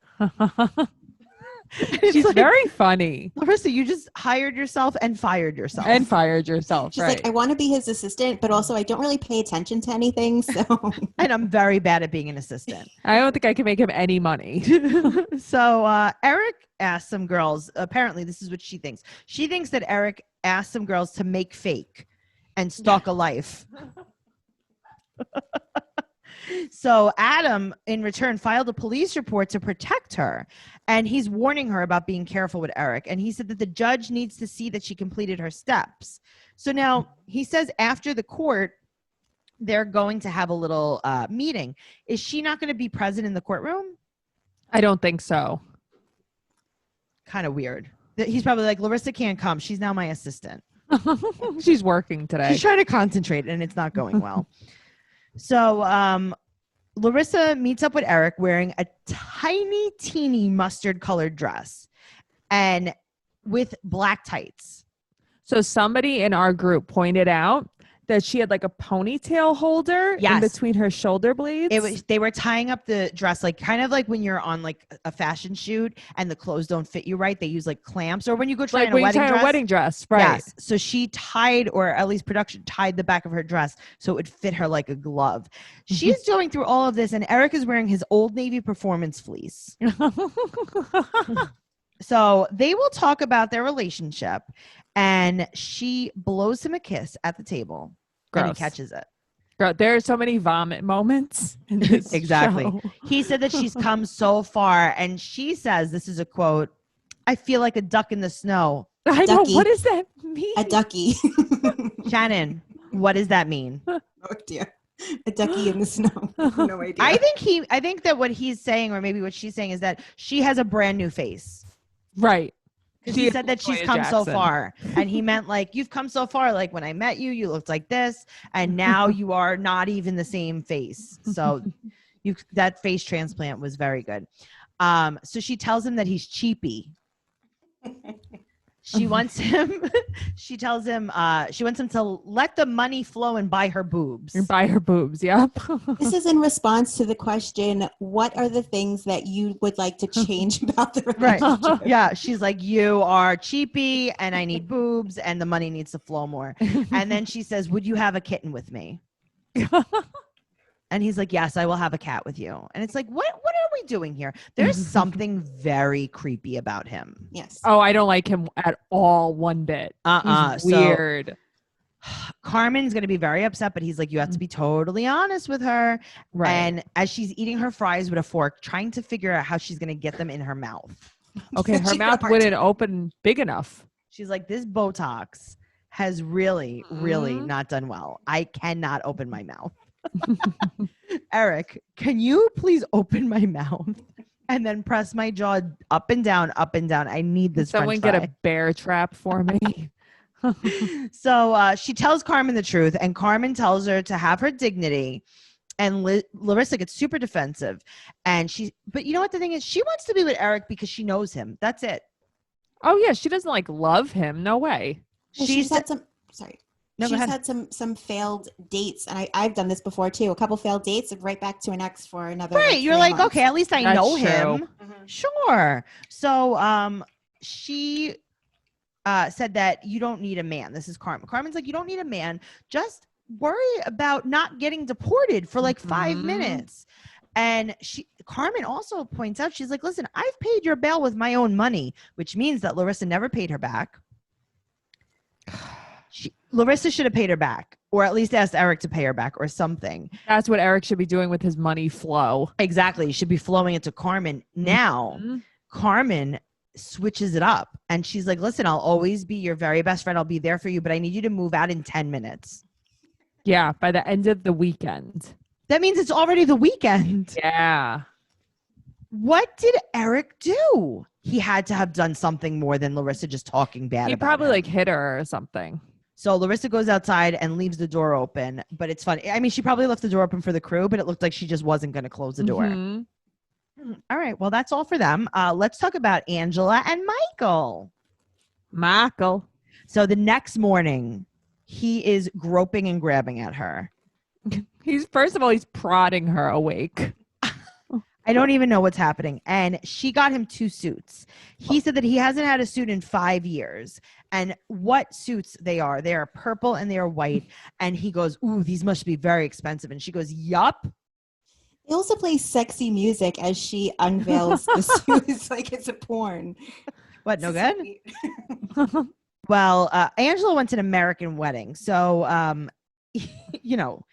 She's like, very funny. Larissa, you just hired yourself and fired yourself. And fired yourself. She's right. like, I want to be his assistant, but also I don't really pay attention to anything. So And I'm very bad at being an assistant. I don't think I can make him any money. So Eric asked some girls, apparently this is what she thinks. She thinks that Eric asked some girls to make fake and stalk a life. So Adam, in return, filed a police report to protect her. And he's warning her about being careful with Eric. And he said that the judge needs to see that she completed her steps. So now he says after the court they're going to have a little meeting. Is she not going to be present in the courtroom? I don't think so. Kind of weird. He's probably like, Larissa can't come. She's now my assistant. She's working today. She's trying to concentrate and it's not going well. So Larissa meets up with Eric wearing a tiny, teeny mustard colored dress and with black tights. So somebody in our group pointed out that she had like a ponytail holder in between her shoulder blades. They were tying up the dress, like kind of like when you're on like a fashion shoot and the clothes don't fit you right. They use like clamps, or when you go try like on a wedding dress. Right. Yes. So she tied, or at least production tied the back of her dress so it would fit her like a glove. She's going through all of this, and Eric is wearing his Old Navy performance fleece. So they will talk about their relationship, and she blows him a kiss at the table. Gross. And he catches it. Girl, there are so many vomit moments in this Exactly. show. He said that she's come so far, and she says, this is a quote, "I feel like a duck in the snow." I know. Ducky. What does that mean? A ducky. Shannon, what does that mean? Oh dear. A ducky in the snow. No idea. I think that what he's saying, or maybe what she's saying, is that she has a brand new face. Right. Because he said that she's Latoya come so Jackson. far, and he meant like, you've come so far. Like when I met you, you looked like this, and now you are not even the same face. So that face transplant was very good. So she tells him that he's cheapy. She wants him. She tells him she wants him to let the money flow and buy her boobs. And buy her boobs. Yep. This is in response to the question, what are the things that you would like to change about the Right. relationship? Yeah. She's like, you are cheapy and I need boobs and the money needs to flow more. And then she says, would you have a kitten with me? And he's like, yes, I will have a cat with you. And it's like, what are we doing here? There's something very creepy about him. Yes. Oh, I don't like him at all one bit. He's weird. Carmen's going to be very upset, but he's like, you have to be totally honest with her. Right. And as she's eating her fries with a fork, trying to figure out how she's going to get them in her mouth. Okay, her She mouth got wouldn't open big enough. She's like, this Botox has really, really not done well. I cannot open my mouth. Eric, can you please open my mouth and then press my jaw up and down, up and down? I need this. Someone French get fry. a bear trap for me. So she tells Carmen the truth, and Carmen tells her to have her dignity. And Larissa gets super defensive, but you know what the thing is? She wants to be with Eric because she knows him. That's it. Oh yeah, she doesn't like love him. No way. She's had some. Sorry. No, go She's ahead. had some failed dates, and I've done this before too. A couple failed dates, and right back to an ex for another. Right. You're 3 like, months. okay, at least I That's know true. him. Sure. So she said that you don't need a man. This is Carmen. Carmen's like, you don't need a man. Just worry about not getting deported for like 5 minutes. And Carmen also points out, she's like, listen, I've paid your bail with my own money, which means that Larissa never paid her back. Larissa should have paid her back, or at least asked Eric to pay her back or something. That's what Eric should be doing with his money flow. Exactly. He should be flowing it to Carmen. Now, Carmen switches it up, and she's like, listen, I'll always be your very best friend. I'll be there for you, but I need you to move out in 10 minutes. Yeah, by the end of the weekend. That means it's already the weekend. Yeah. What did Eric do? He had to have done something more than Larissa just talking bad He about probably him. like hit her or something. So Larissa goes outside and leaves the door open, but it's funny. I mean, she probably left the door open for the crew, but it looked like she just wasn't going to close the door. Mhm. All right. Well, that's all for them. Let's talk about Angela and Michael. Michael. So the next morning, he is groping and grabbing at her. He's first of all, he's prodding her awake. I don't even know what's happening. And she got him 2 suits. He said that he hasn't had a suit in 5 years. And what suits they are purple and they are white. And he goes, ooh, these must be very expensive. And she goes, yup. They also play sexy music as she unveils the suit. It's like it's a porn. What, no good? Well, Angela went to an American wedding. So, you know,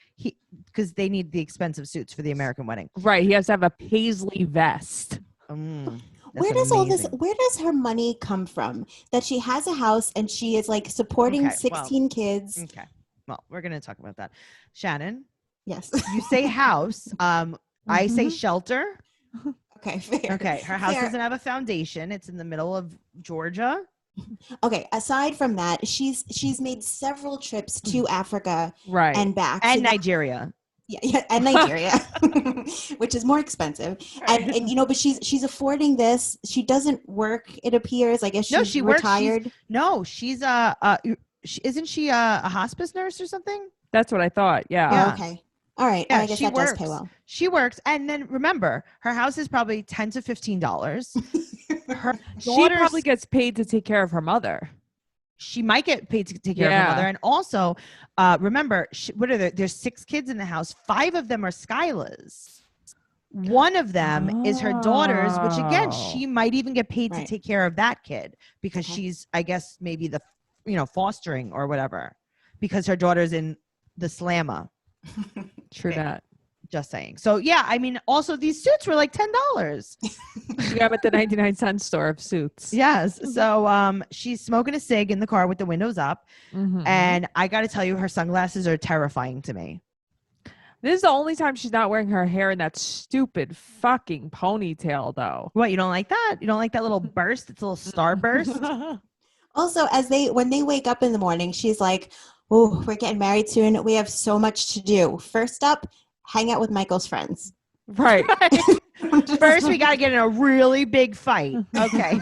because they need the expensive suits for the American wedding. Right. He has to have a paisley vest. Where does where does her money come from? That she has a house and she is like supporting Okay, 16 kids. Okay. Well, we're going to talk about that. Shannon, Yes. You say house. I say shelter. Okay, fair. Okay, her house Fair. doesn't have a foundation. It's in the middle of Georgia. Okay, aside from that, she's made several trips to Africa Right. and back. And So that- Nigeria. yeah, and Nigeria, which is more expensive. And but she's affording this. She doesn't work, it appears. I guess she's No, she works. retired. She's isn't she a hospice nurse or something? That's what I thought. Yeah. Yeah. Oh, okay. All right. Yeah, I guess she that works. does pay well. She works, and then remember, her house is probably $10 to $15. Her She daughter's- probably gets paid to take care of her mother. she might get paid to take care of her Yeah. mother, and also, remember, what are there? There's 6 kids in the house. 5 of them are Skyla's. One of them is her daughter's, which again, Oh. she might even get paid to Right. take care of that kid because Okay. she's, I guess, maybe the, fostering or whatever, because her daughter's in the slammer. True Okay. that. Just saying. So yeah, I mean, also these suits were like $10. You got 'em at the 99-cent store of suits. Yes. So she's smoking a cig in the car with the windows up, Mhm. and I got to tell you, her sunglasses are terrifying to me. This is the only time she's not wearing her hair in that stupid fucking ponytail, though. What, you don't like that? You don't like that little burst? It's a little star burst. Also, when they wake up in the morning, she's like, "Oh, we're getting married soon. We have so much to do. First up, hang out with Michael's friends." Right. First, we got to get in a really big fight. Okay.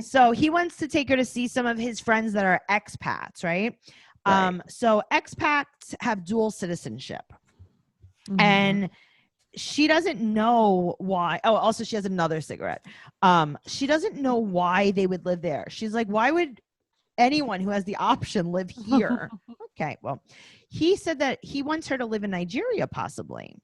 So he wants to take her to see some of his friends that are expats, right? Right. So expats have dual citizenship. Mhm. And she doesn't know why. Oh, also she has another cigarette. She doesn't know why they would live there. She's like, why would anyone who has the option live here? Okay, well, he said that he wants her to live in Nigeria, possibly.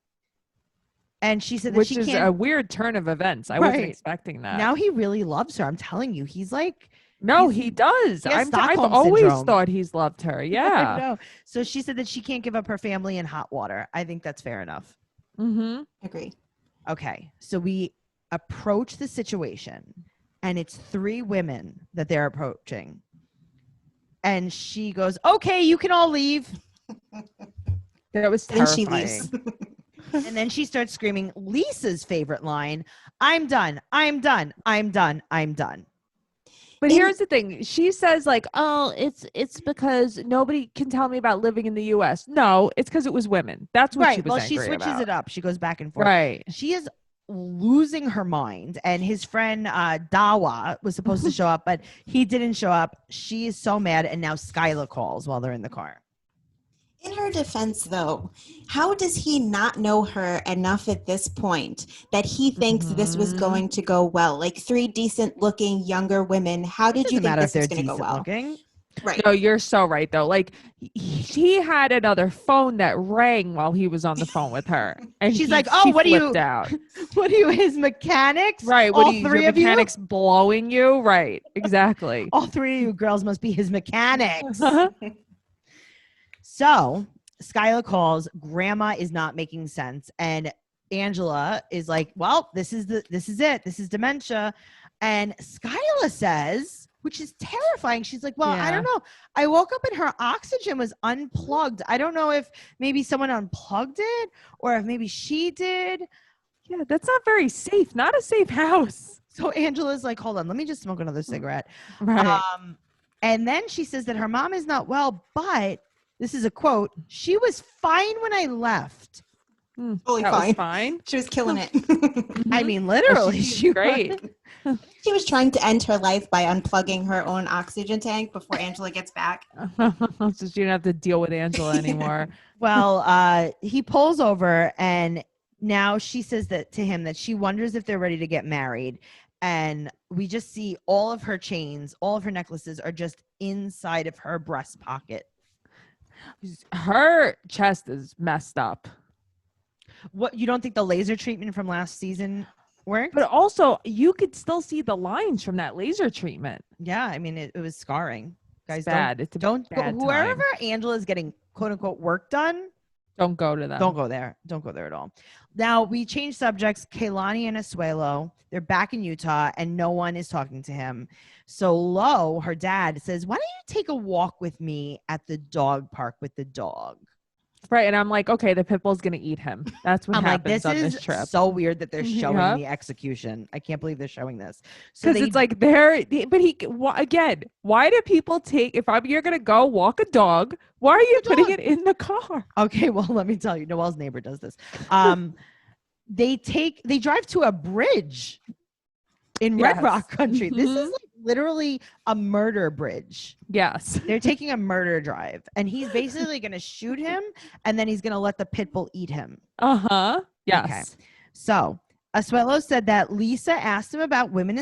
And she said that Which she is can't. a weird turn of events. I wasn't Right. expecting that. Now he really loves her. I'm telling you, he's like, No, He's- he does. he has I've Stockholm always syndrome. thought he's loved her. I Yeah. know. So she said that she can't give up her family and hot water. I think that's fair enough. Mm-hmm. Agree. Okay, so we approach the situation, and it's 3 women that they're approaching. And she goes, okay, you can all leave. That was And she terrifying. leaves. And then she starts screaming Lisa's favorite line, I'm done, I'm done, I'm done, I'm done. But In- here's the thing. She says like, "Oh, it's because nobody can tell me about living in the US." No, it's because it was women. That's what she was Well, she angry switches about. it up. She goes back and forth. Right. She is losing her mind. And his friend Dawa was supposed to show up, but he didn't show up. She is so mad. And now Skyla calls while they're in the car. In her defense, though, how does he not know her enough at this point that he thinks this was Mhm. going to go well? Like 3 decent-looking younger women. How did you Doesn't think matter if this they're was going to go decent well? looking. Right. No, you're so right though. Like he had another phone that rang while he was on the phone with her, and She's like, "Oh, she what do you- flipped out?" What are you, his mechanics? Right. All What do you, 3 your of you? mechanics blowing you? Right. Exactly. All 3 of you girls must be his mechanics. So Skyla calls. Grandma is not making sense. And Angela is like, well, this is it. This is dementia. And Skyla says, which is terrifying. She's like, well, I Yeah. don't know. I woke up and her oxygen was unplugged. I don't know if maybe someone unplugged it or if maybe she did. Yeah, that's not very safe. Not a safe house. So Angela's like, hold on, let me just smoke another cigarette. Right. And then she says that her mom is not well, but this is a quote, she was fine when I left. Totally That was fine. fine. She was killing it. I mean, literally, she's she great. was. She was trying to end her life by unplugging her own oxygen tank before Angela gets back. So she didn't have to deal with Angela anymore. Well, he pulls over and now she says that to him that she wonders if they're ready to get married. And we just see all of her chains, all of her necklaces are just inside of her breast pocket. Her chest is messed up. What, you don't think the laser treatment from last season worked? But also, you could still see the lines from that laser treatment. Yeah, I mean, it was scarring. Guys, It's bad. It's a don't go, bad wherever time. Angela is getting quote unquote work done, Don't go to them. don't go there. Don't go there at all. Now we change subjects. Kaylani and Asuelo, they're back in Utah and no one is talking to him. So Lo, her dad, says, why don't you take a walk with me at the dog park with the dog? Right. And I'm like, okay, the pit bull's going to eat him. That's what I'm like, happens this on is this trip. so weird that they're showing Yep. the execution. I can't believe they're showing this. So Because they, it's like again, why do people take, you're going to go walk a dog, why are you putting it in the car? okay, well, let me tell you, Noelle's neighbor does this. They drive to a bridge in Red Yes. Rock country. This is Mhm. like literally a murder bridge. Yes. They're taking a murder drive, and he's basically going to shoot him, and then he's going to let the pit bull eat him. Uh-huh. Yes. Okay. So Asuelo said that Lisa asked him about women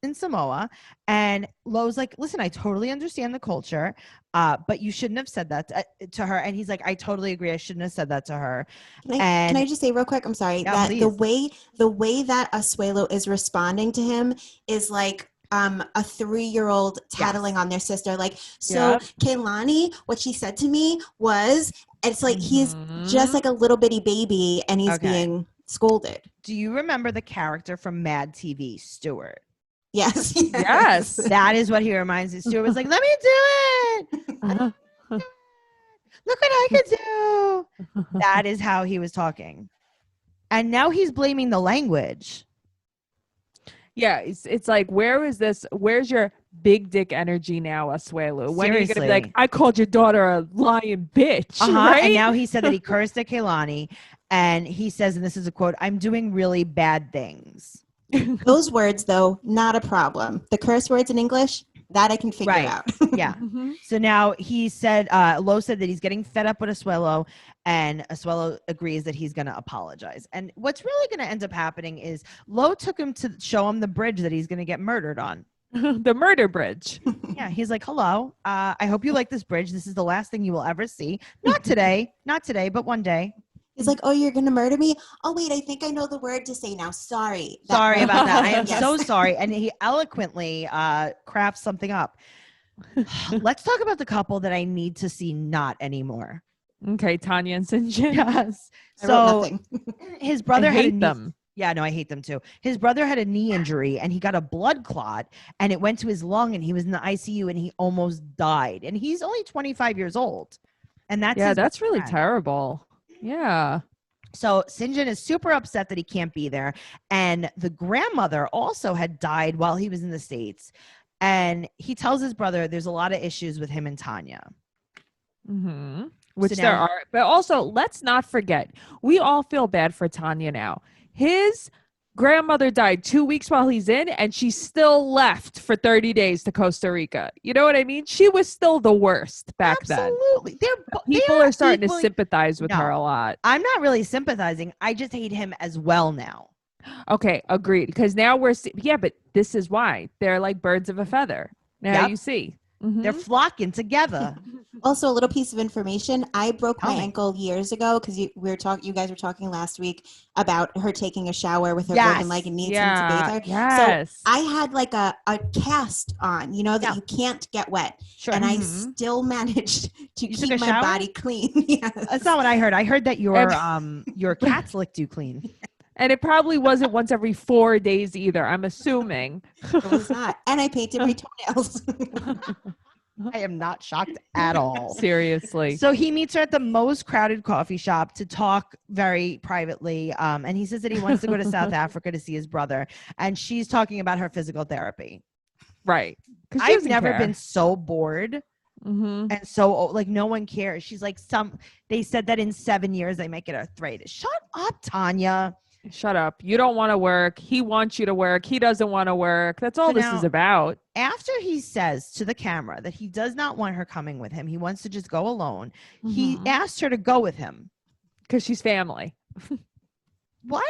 in Samoa, and Lowe's like, listen, I totally understand the culture, but you shouldn't have said that to her. And he's like, I totally agree. I shouldn't have said that to her. Can I just say real quick? I'm sorry Yeah, that please. the way that Asuelo is responding to him is like a 3-year-old tattling on their sister. Like, so Yep. Kehlani, what she said to me was, it's like he's just Mhm. like a little bitty baby and he's Okay. being scolded. Do you remember the character from Mad TV, Stuart? Yes. Yes. That is what he reminds me. Stuart was like, let me do it. Uh-huh. Look what I could do. That is how he was talking. And now he's blaming the language. Yeah, it's like, where's your big dick energy now, Asuelu? When are you gonna be like, Seriously. I called your daughter a lying bitch, right? And now he said that he cursed at Kehlani, and he says, and this is a quote, I'm doing really bad things. Those words, though, not a problem. The curse words in English, that I can figure Right. out. Yeah. Mhm. So now he said, Lo said that he's getting fed up with Asuelo, and Asuelo agrees that he's going to apologize. And what's really going to end up happening is Lo took him to show him the bridge that he's going to get murdered on. The murder bridge. Yeah, he's like, hello, I hope you like this bridge. This is the last thing you will ever see. Not today, but one day. He's like, oh, you're going to murder me? Oh, wait, I think I know the word to say now. Sorry. Sorry about that. I am Yes. so sorry. And he eloquently crafts something up. Let's talk about the couple that I need to see not anymore. Okay, Tanya and Syngin. Yes. I wrote So nothing. his brother I had a hate knee- them. Yeah, no, I hate them too. His brother had a knee injury and he got a blood clot and it went to his lung and he was in the ICU and he almost died. And he's only 25 years old. And that's his That's best really friend. terrible. Yeah. So Syngin is super upset that he can't be there. And the grandmother also had died while he was in the States. And he tells his brother there's a lot of issues with him and Tanya. Mm-hmm. Which So there now- are. But also, let's not forget, we all feel bad for Tanya now. His grandmother died 2 weeks while he's in, and she still left for 30 days to Costa Rica. You know what I mean? She was still the worst back then. Absolutely. People are starting to equally- sympathize with No. her a lot. I'm not really sympathizing. I just hate him as well now. Okay, agreed. Because now but this is why. They're like birds of a feather. Now Yep. you see. Mhm. They're flocking together. Also, a little piece of information. I broke Tell my me. ankle years ago because you guys were talking last week about her taking a shower with her Yes. broken leg and needs him to bathe her. Yes. I had like a cast on, that Yeah. you can't get wet. Sure. And I Mhm. still managed to You took keep a my shower? body clean. Yes. That's not what I heard. I heard that your cats licked you clean. And it probably wasn't once every 4 days either, I'm assuming. It was not. And I painted my toenails. I am not shocked at all. Seriously. So he meets her at the most crowded coffee shop to talk very privately. And he says that he wants to go to South Africa to see his brother. And she's talking about her physical therapy. Right. 'Cause she I've doesn't never care. been so bored Mhm. and so like no one cares. She's like, they said that in 7 years they might get arthritis. Shut up, Tanya. Shut up. You don't want to work. He wants you to work. He doesn't want to work. That's all So this now- is about. After he says to the camera that he does not want her coming with him, he wants to just go alone. He Mhm. asked her to go with him. Because she's family. What?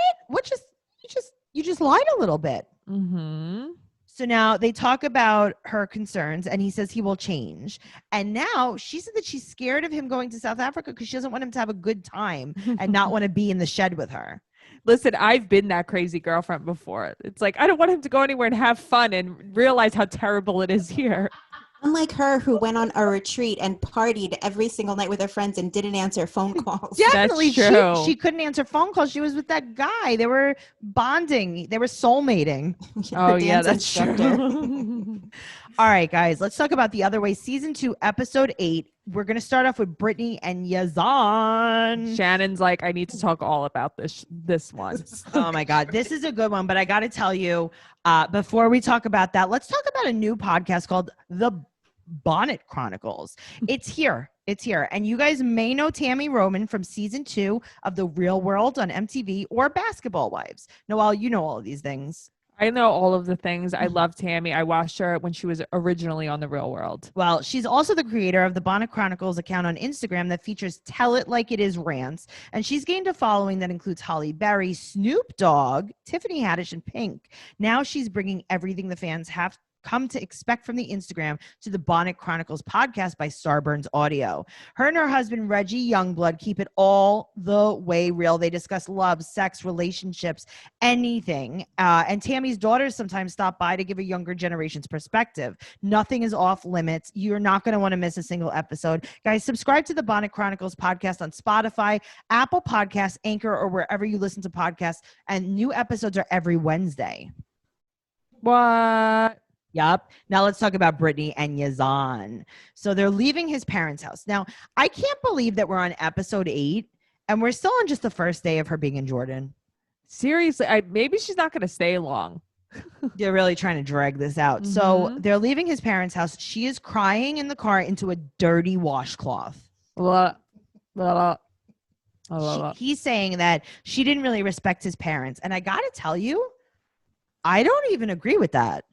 You just lied a little bit. Mm-hmm. So now they talk about her concerns and he says he will change. And now she said that she's scared of him going to South Africa because she doesn't want him to have a good time and not want to be in the shed with her. Listen, I've been that crazy girlfriend before. It's like, I don't want him to go anywhere and have fun and realize how terrible it is here. Unlike her, who went on a retreat and partied every single night with her friends and didn't answer phone calls. Definitely. true. She couldn't answer phone calls. She was with that guy. They were bonding. They were soulmating. Oh, Her yeah, dance that's instructor. true. All right, guys, let's talk about The Other Way, season 2, episode 8. We're going to start off with Brittany and Yazan. Shannon's like, I need to talk all about this one. Oh my God, this is a good one. But I got to tell you, before we talk about that, let's talk about a new podcast called The Bonnet Chronicles. It's here. And you guys may know Tammy Roman from season 2 of The Real World on MTV or Basketball Wives. Noelle, you know all of these things. I know all of the things. I love Tammy. I watched her when she was originally on The Real World. Well, she's also the creator of the Bonnet Chronicles account on Instagram that features Tell It Like It Is rants. And she's gained a following that includes Holly Berry, Snoop Dogg, Tiffany Haddish, and Pink. Now she's bringing everything the fans have come to expect from the Instagram to the Bonnet Chronicles podcast by Starburns Audio. Her and her husband, Reggie Youngblood, keep it all the way real. They discuss love, sex, relationships, anything. And Tammy's daughters sometimes stop by to give a younger generation's perspective. Nothing is off limits. You're not going to want to miss a single episode. Guys, subscribe to the Bonnet Chronicles podcast on Spotify, Apple Podcasts, Anchor, or wherever you listen to podcasts. And new episodes are every Wednesday. What? Yep. Now let's talk about Brittany and Yazan. So they're leaving his parents' house. Now, I can't believe that we're on episode 8 and we're still on just the first day of her being in Jordan. Seriously, maybe she's not going to stay long. They're really trying to drag this out. So they're leaving his parents' house. She is crying in the car into a dirty washcloth. Blah, blah, blah. He's saying that she didn't really respect his parents. And I got to tell you, I don't even agree with that.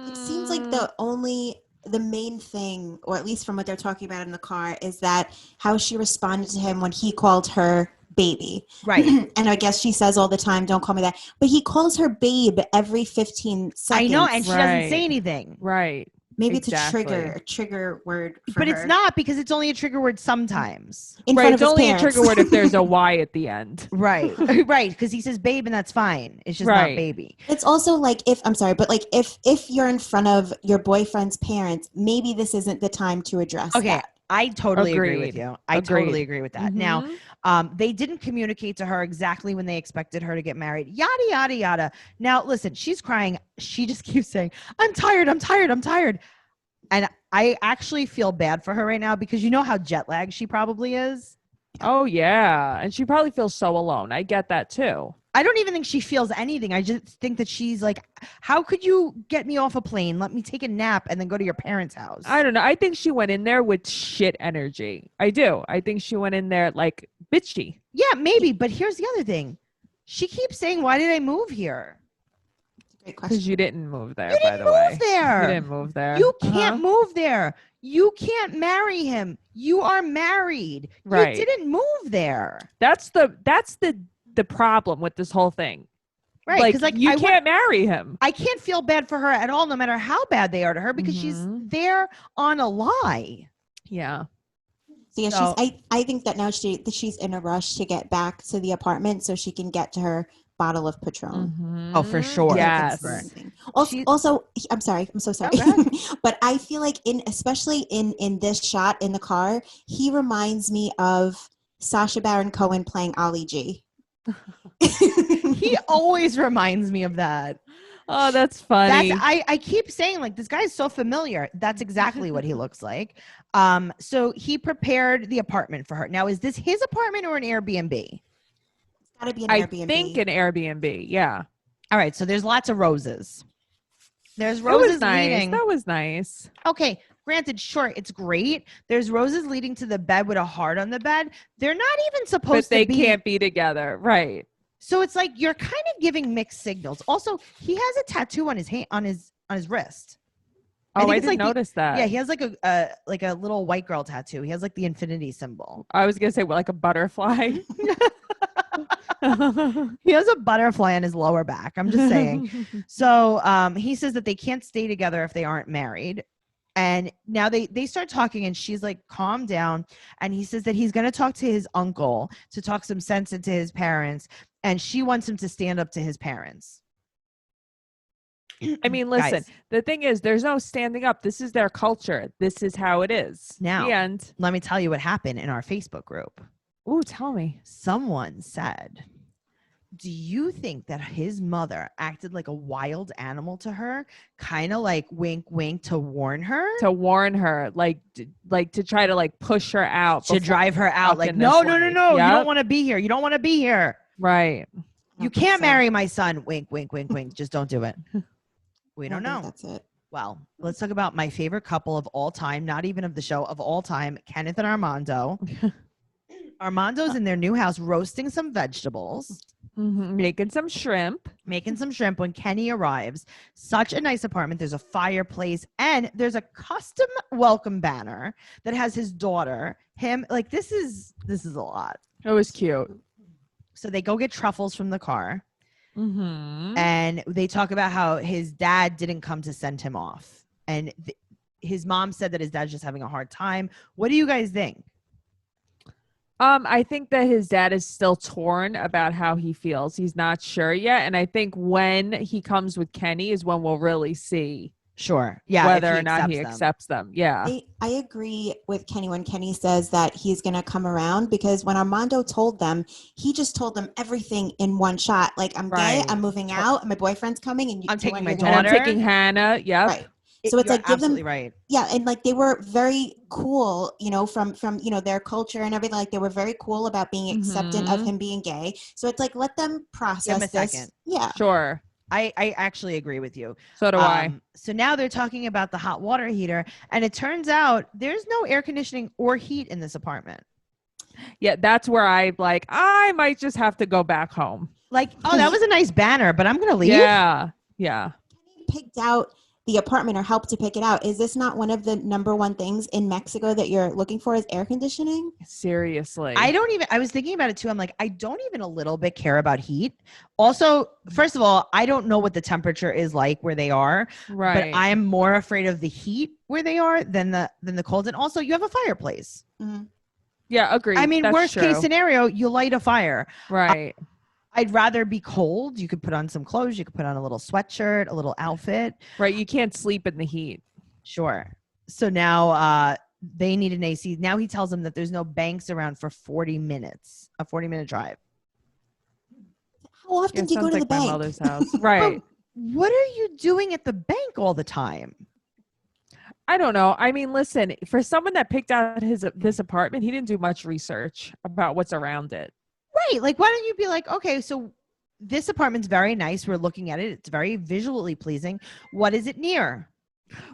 It seems like the main thing, or at least from what they're talking about in the car, is that how she responded to him when he called her baby. Right. And I guess she says all the time, don't call me that. But he calls her babe every 15 seconds. I know, and she doesn't say anything. Right. Maybe Exactly. it's a trigger word for But her. it's not, because it's only a trigger word sometimes. In Right. front It's of his only parents. a trigger word if there's a Y at the end. Right. Right. Because he says babe and that's fine. It's just not Right. baby. It's also like if you're in front of your boyfriend's parents, maybe this isn't the time to address Okay. that. I totally agree with Agreed. you. I Agreed. totally agree with that. Now, they didn't communicate to her exactly when they expected her to get married. Yada, yada, yada. Now, listen, she's crying. She just keeps saying, I'm tired. I'm tired. I'm tired. And I actually feel bad for her right now because you know how jet lagged she probably is. Oh, yeah. And she probably feels so alone. I get that too. I don't even think she feels anything. I just think that she's like, how could you get me off a plane? Let me take a nap and then go to your parents' house. I don't know. I think she went in there with shit energy. I do. I think she went in there like bitchy. Yeah, maybe. But here's the other thing. She keeps saying, why did I move here? Great question. Because you didn't move there, You by didn't the way. move there. You didn't move there. You can't move there. You can't marry him. You are married. Right. You didn't move there. That's the problem with this whole thing. Right. Like, Because you can't marry him. I can't feel bad for her at all, no matter how bad they are to her, because she's there on a lie. Yeah. So yeah, So- I think that now she's in a rush to get back to the apartment so she can get to her bottle of Patron. Oh, for sure. Yes. Also, I'm sorry. I'm so sorry. go But I feel like especially in this shot in the car, he reminds me of Sacha Baron Cohen playing Ali G. He always reminds me of that. Oh, that's funny. I keep saying, like, this guy is so familiar. That's exactly what he looks like. So he prepared the apartment for her. Now, is this his apartment or an Airbnb? It's gotta be an I Airbnb. think an Airbnb. Yeah. All right. So there's lots of roses. There's That was roses nice. leading. That was nice. Okay. Granted, sure, it's great. There's roses leading to the bed with a heart on the bed. They're not even But supposed they to be. can't be together. Right. So it's like you're kind of giving mixed signals. Also, he has a tattoo on his hand, on his wrist. Oh, I it's didn't like notice that. Yeah, he has like a little white girl tattoo. He has like the infinity symbol. I was gonna say, well, like a butterfly. He has a butterfly on his lower back. I'm just saying. So he says that they can't stay together if they aren't married. And now they start talking and she's like, calm down. And he says that he's going to talk to his uncle to talk some sense into his parents. And she wants him to stand up to his parents. I mean, listen, Guys. the thing is, there's no standing up. This is their culture. This is how it is. Now, The end. let me tell you what happened in our Facebook group. Ooh, tell me. Someone said do you think that his mother acted like a wild animal to her, kind of like wink wink to warn her, like to try to like push her out, to drive her out, like in no, this no, no, life. no, you Yep. don't want to be here, you don't want to be here, right? you can't marry my son, wink wink wink wink, just don't do it. We don't know. That's it. Well, let's talk about my favorite couple of all time, not even of the show, of all time, Kenneth and Armando. Armando's in their new house roasting some vegetables, making some shrimp when Kenny arrives. Such a nice apartment. There's a fireplace and there's a custom welcome banner that has his daughter, him. Like this is a lot. It was cute. So they go get truffles from the car. Mm-hmm. And they talk about how his dad didn't come to send him off. And his mom said that his dad's just having a hard time. What do you guys think? I think that his dad is still torn about how he feels. He's not sure yet. And I think when he comes with Kenny is when we'll really see whether or not he accepts them. Yeah. I agree with Kenny when Kenny says that he's going to come around, because when Armando told them, he just told them everything in one shot. Like, I'm gay, I'm moving out, and my boyfriend's coming, and I'm taking my And daughter. I'm taking Hannah. Yep. Right. So it's like, give them, right. Yeah. And like, they were very cool, from, their culture and everything. Like, they were very cool about being acceptant of him being gay. So it's like, let them process Give him a second. Yeah. Sure. I actually agree with you. So do I. So now they're talking about the hot water heater, and it turns out there's no air conditioning or heat in this apartment. Yeah, that's where I might just have to go back home. Like, oh, that was a nice banner, but I'm going to leave. Yeah. Kenny picked out the apartment or helped to pick it out. Is this not one of the number one things in Mexico that you're looking for, is air conditioning? Seriously. I was thinking about it too. I'm like, I don't even a little bit care about heat. Also, first of all, I don't know what the temperature is like where they are. Right. But I am more afraid of the heat where they are than the cold. And also, you have a fireplace. Mm-hmm. Yeah, agreed. I mean, That's worst true. case scenario, you light a fire. Right. I'd rather be cold. You could put on some clothes. You could put on a little sweatshirt, a little outfit. Right. You can't sleep in the heat. Sure. So now they need an AC. Now he tells them that there's no banks around for 40 minutes, a 40-minute drive. How often do you go to the bank? My mother's house. Right. What are you doing at the bank all the time? I don't know. I mean, listen, for someone that picked out this apartment, he didn't do much research about what's around it. Right. Like, why don't you be like, okay, so this apartment's very nice. We're looking at it. It's very visually pleasing. What is it near?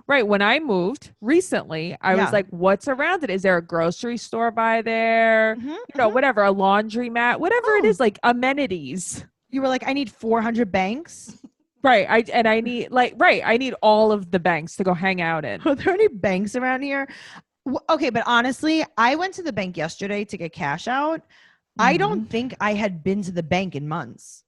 Right. When I moved recently, I was like, what's around it? Is there a grocery store by there? Whatever, a laundromat, whatever it is, like amenities. You were like, I need 400 banks. Right. I need all of the banks to go hang out in. Are there any banks around here? Okay, but honestly, I went to the bank yesterday to get cash out. I don't think I had been to the bank in months.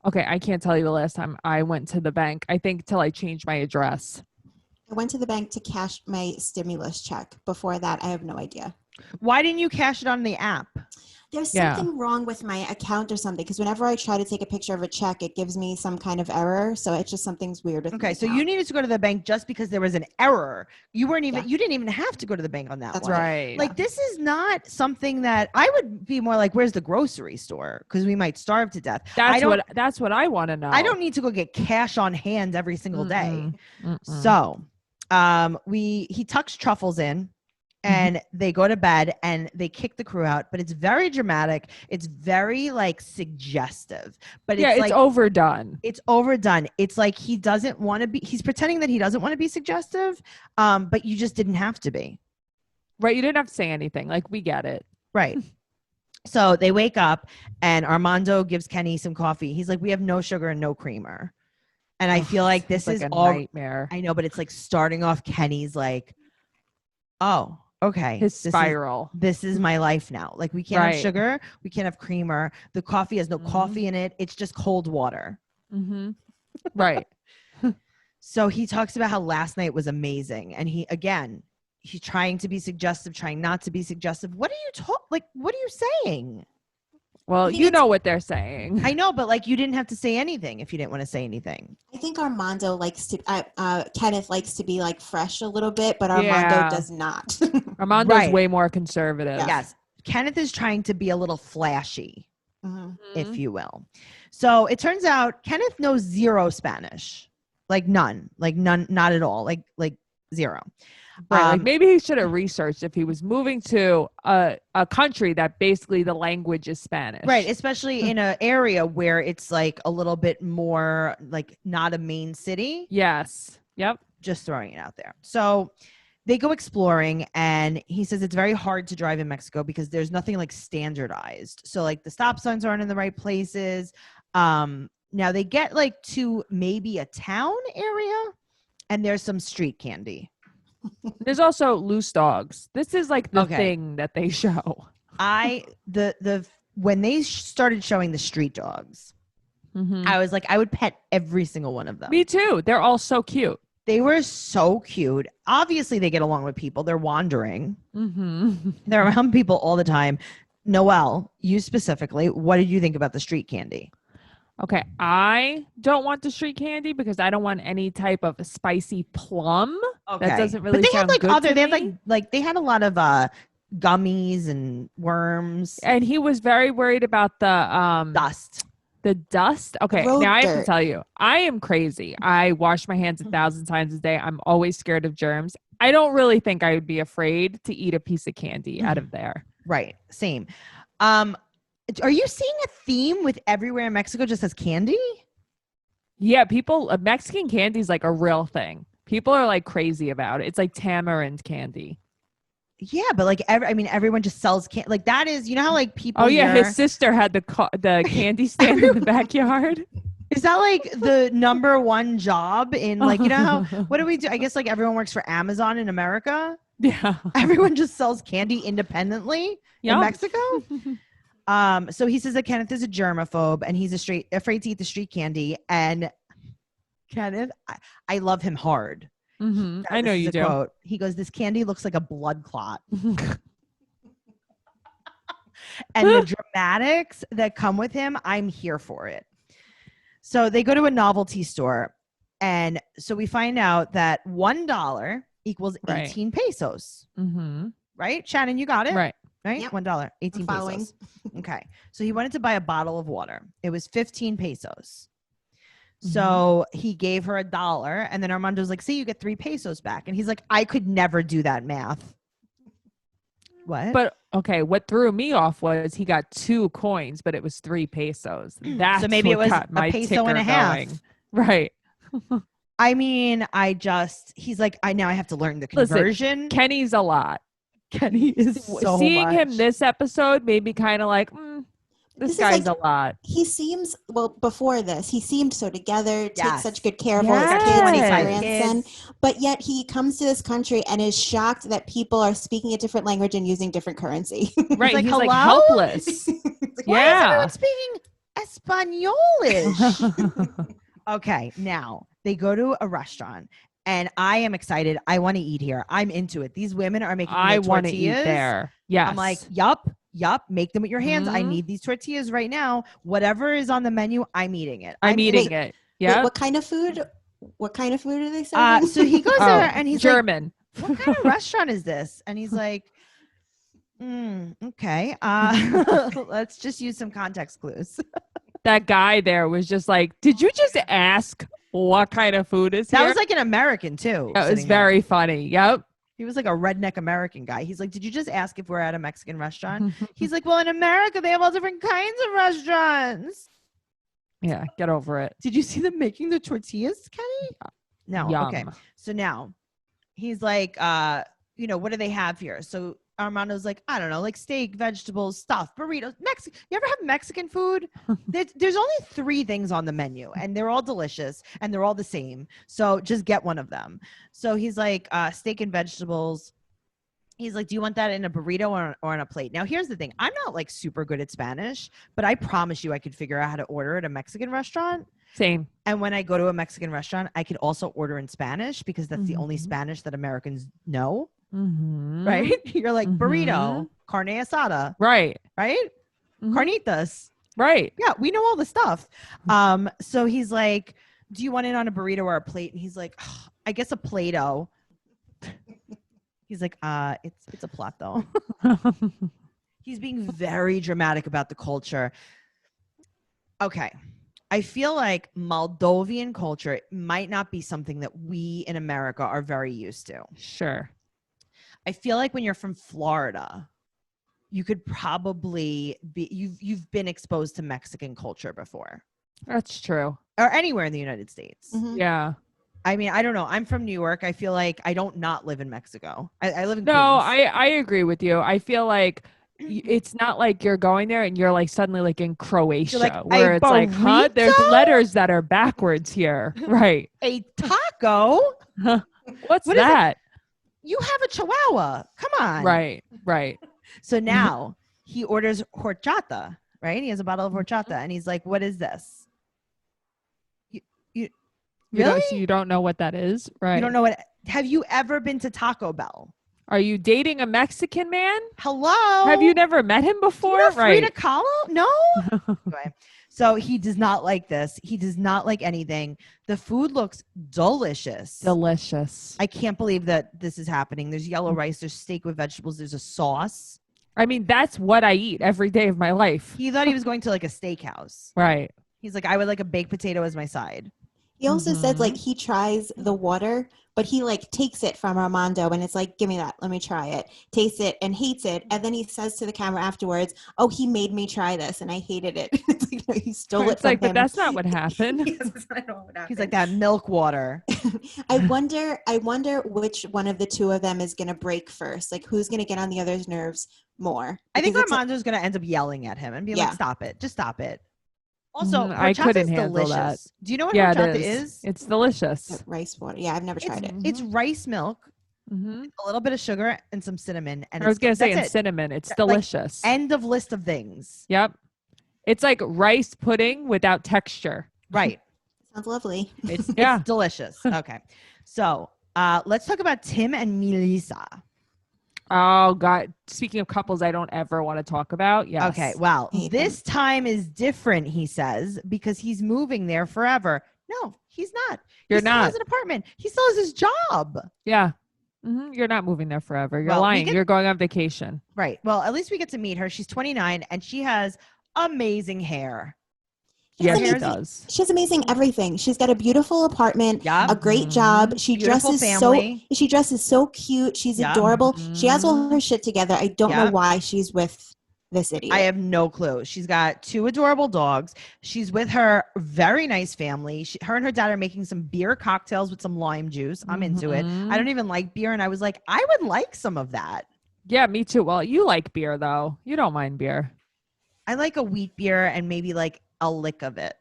Okay, I can't tell you the last time I went to the bank. I think till I changed my address. I went to the bank to cash my stimulus check. Before that, I have no idea. Why didn't you cash it on the app? There's something wrong with my account or something, because whenever I try to take a picture of a check, it gives me some kind of error. So it's just something's weird with Okay, my so account. you needed to go to the bank just because there was an error. You didn't even have to go to the bank on that That's one. right. Like, this is not something that I would be more like, where's the grocery store? Because we might starve to death. That's what I want to know. I don't need to go get cash on hand every single day. Mm-mm. So he tucks truffles in. And they go to bed and they kick the crew out, but it's very dramatic. It's very like suggestive, but it's like overdone. It's overdone. It's like he doesn't want to be, he's pretending that he doesn't want to be suggestive. But you just didn't have to be. Right. You didn't have to say anything. Like, we get it. Right. So they wake up and Armando gives Kenny some coffee. He's like, we have no sugar and no creamer. And I feel like this is a all nightmare. I know, but it's like starting off Kenny's like, oh, okay. His spiral. This is my life now. Like, we can't have sugar. We can't have creamer. The coffee has no coffee in it. It's just cold water. Right. So he talks about how last night was amazing. And he's trying to be suggestive, trying not to be suggestive. What are you saying? Well, you know what they're saying. I know, but like, you didn't have to say anything if you didn't want to say anything. I think Armando likes to, Kenneth likes to be like fresh a little bit, but Armando does not. Armando's way more conservative. Yes. Kenneth is trying to be a little flashy. if you will. So it turns out Kenneth knows zero Spanish, none, not at all, like zero. Right, like maybe he should have researched if he was moving to a country that basically the language is Spanish. Right, especially in an area where it's like a little bit more like not a main city. Yes. Yep. Just throwing it out there. So they go exploring, and he says it's very hard to drive in Mexico because there's nothing like standardized. So like the stop signs aren't in the right places. Now they get like to maybe a town area, and there's some street candy. There's also loose dogs. This is like the thing that they show. When they started showing the street dogs, I was like, I would pet every single one of them. Me too. They're all so cute. They were so cute. Obviously, they get along with people. They're wandering. They're around people all the time. Noelle, you specifically, what did you think about the street candy? Okay, I don't want the street candy because I don't want any type of spicy plum. Okay. That doesn't really sound good to me. They had they had a lot of gummies and worms. And he was very worried about the dust. The dust? Okay, Road now I have dirt. to tell you, I am crazy. I wash my hands 1,000 times a day. I'm always scared of germs. I don't really think I would be afraid to eat a piece of candy out of there. Right, same. Are you seeing a theme with everywhere in Mexico just has candy? Yeah, Mexican candy is like a real thing. People are like crazy about it. It's like tamarind candy. Yeah, but like everyone just sells candy. Like that is, you know how like people. Oh yeah, his sister had the candy stand in the backyard. Is that like the number one job in like, you know how, what do we do? I guess like everyone works for Amazon in America. Yeah. Everyone just sells candy independently in Mexico. So he says that Kenneth is a germaphobe and he's afraid to eat the street candy. And Kenneth, I love him hard. I know you do. Quote. He goes, "This candy looks like a blood clot." And the dramatics that come with him, I'm here for it. So they go to a novelty store. And so we find out that $1 equals 18 pesos. Right? Shannon, you got it? Right. Yep. $1, 18 pesos. Okay. So he wanted to buy a bottle of water. It was 15 pesos. So he gave her $1, and then Armando's like, "See, you get 3 pesos back." And he's like, "I could never do that math." What? But okay, what threw me off was he got 2 coins, but it was 3 pesos. That's so maybe it was a peso and a half. Going. Right. I mean, he's like, I have to learn the conversion. Listen, Kenny's a lot. Kenny is so seeing much. him this episode made me kind of like, this guy's a lot. He seems, before this, he seemed so together, takes such good care of all his Yes. kids and his 25 grandson. But yet he comes to this country and is shocked that people are speaking a different language and using different currency. Right. like, He's "Hello?" like helpless. Why is everyone speaking Espanolish? Okay, now they go to a restaurant. And I am excited. I want to eat here. I'm into it. These women are making I want to eat there. Yes. I'm like, yup. Make them with your hands. I need these tortillas right now. Whatever is on the menu, I'm eating it. I'm eating it. Yeah. Wait, what kind of food? What kind of food are they serving? So he goes there and he's German. Like, "What kind of restaurant is this?" And he's like, okay. Let's just use some context clues. That guy there was just like, did you just ask what kind of food is here? That was like an American too. That was very funny. Yep. He was like a redneck American guy. He's like, "Did you just ask if we're at a Mexican restaurant?" He's like, "Well, in America, they have all different kinds of restaurants." Yeah, get over it. Did you see them making the tortillas, Kenny? No. Yum. Okay. So now he's like, what do they have here? So Armando's like, I don't know, like steak, vegetables, stuff, burritos, You ever have Mexican food? There's only 3 things on the menu, and they're all delicious, and they're all the same. So just get one of them. So he's like, steak and vegetables. He's like, "Do you want that in a burrito or on a plate?" Now, here's the thing. I'm not like super good at Spanish, but I promise you I could figure out how to order at a Mexican restaurant. Same. And when I go to a Mexican restaurant, I could also order in Spanish because that's the only Spanish that Americans know. Right? You're like, burrito, carne asada. Right. Right? Carnitas. Right. Yeah, we know all the stuff. So he's like, "Do you want it on a burrito or a plate?" And he's like, "I guess a Play-Doh." He's like, it's a plot though. He's being very dramatic about the culture. Okay. I feel like Moldovan culture might not be something that we in America are very used to. Sure. I feel like when you're from Florida, you could probably be you've been exposed to Mexican culture before. That's true. Or anywhere in the United States. Mhm. Yeah. I mean, I don't know. I'm from New York. I feel like I don't not live in Mexico. I live in No, Queens. I agree with you. I feel like it's not like you're going there and you're like suddenly like in Croatia like, where "A it's like, huh? There's burrito?" letters that are backwards here. Right. A taco? What's What is it? that? You have a chihuahua. Come on. Right. Right. So now he orders horchata, right? He has a bottle of horchata and he's like, what is this? You You really? so you don't know what that is, right? You don't know what? Have you ever been to Taco Bell? Are you dating a Mexican man? Hello? Have you never met him Do before? you know Frida Right. Kahlo? No? Anyway, so he does not like this. He does not like anything. The food looks delicious. Delicious. I can't believe that this is happening. There's yellow rice. There's steak with vegetables. There's a sauce. I mean, that's what I eat every day of my life. He thought he was going to like a steakhouse. Right. He's like, I would like a baked potato as my side. He also said Mhm. like he tries the water, but he like takes it from Armando and it's like, give me that. Let me try it. Tastes it and hates it. And then he says to the camera afterwards, oh, he made me try this and I hated it. It's like, no, he stole it It's from like, but him. that's not what happened. Yes, that's not what happened. He's like that milk water. I wonder which one of the two of them is going to break first. Like who's going to get on the other's nerves more? I think Because it's like- Armando's going to end up yelling at him and being Yeah. like, stop it. Just stop it. Also, I horchata couldn't is handle delicious. that. Do you know what Yeah, horchata it is. is? It's delicious. rice water. Yeah, I've never tried it. It's rice milk, Mm-hmm. a little bit of sugar, and some cinnamon. And I was going to say, that's and it. cinnamon. It's Like, delicious. End of list of things. Yep. It's like rice pudding without texture. Right. Sounds lovely. It's, Yeah. it's delicious. Okay. So let's talk about Tim and Melissa. Oh, God. Speaking of couples I don't ever want to talk about. Yes. Okay. Well, Hate this time is different, he says, because he's moving there forever. No, he's not. You're he still not. has an apartment. He still has his job. Yeah. You're not moving there forever. You're Well, we lying. get- You're going on vacation. Right. Well, at least we get to meet her. She's 29 and she has amazing hair. Yes, Yes, she amazing. does. She has amazing everything. She's got a beautiful apartment, Yup. a great job. She Beautiful dresses family. so cute. She's Yup. adorable. She has all her shit together. I don't know Yup. why she's with this idiot. I have no clue. She's got 2 adorable dogs. She's with her very nice family. Her and her dad are making some beer cocktails with some lime juice. I'm into it. Mhm. I don't even like beer. And I was like, I would like some of that. Yeah, me too. Well, you like beer, though. You don't mind beer. I like a wheat beer and maybe like a lick of it.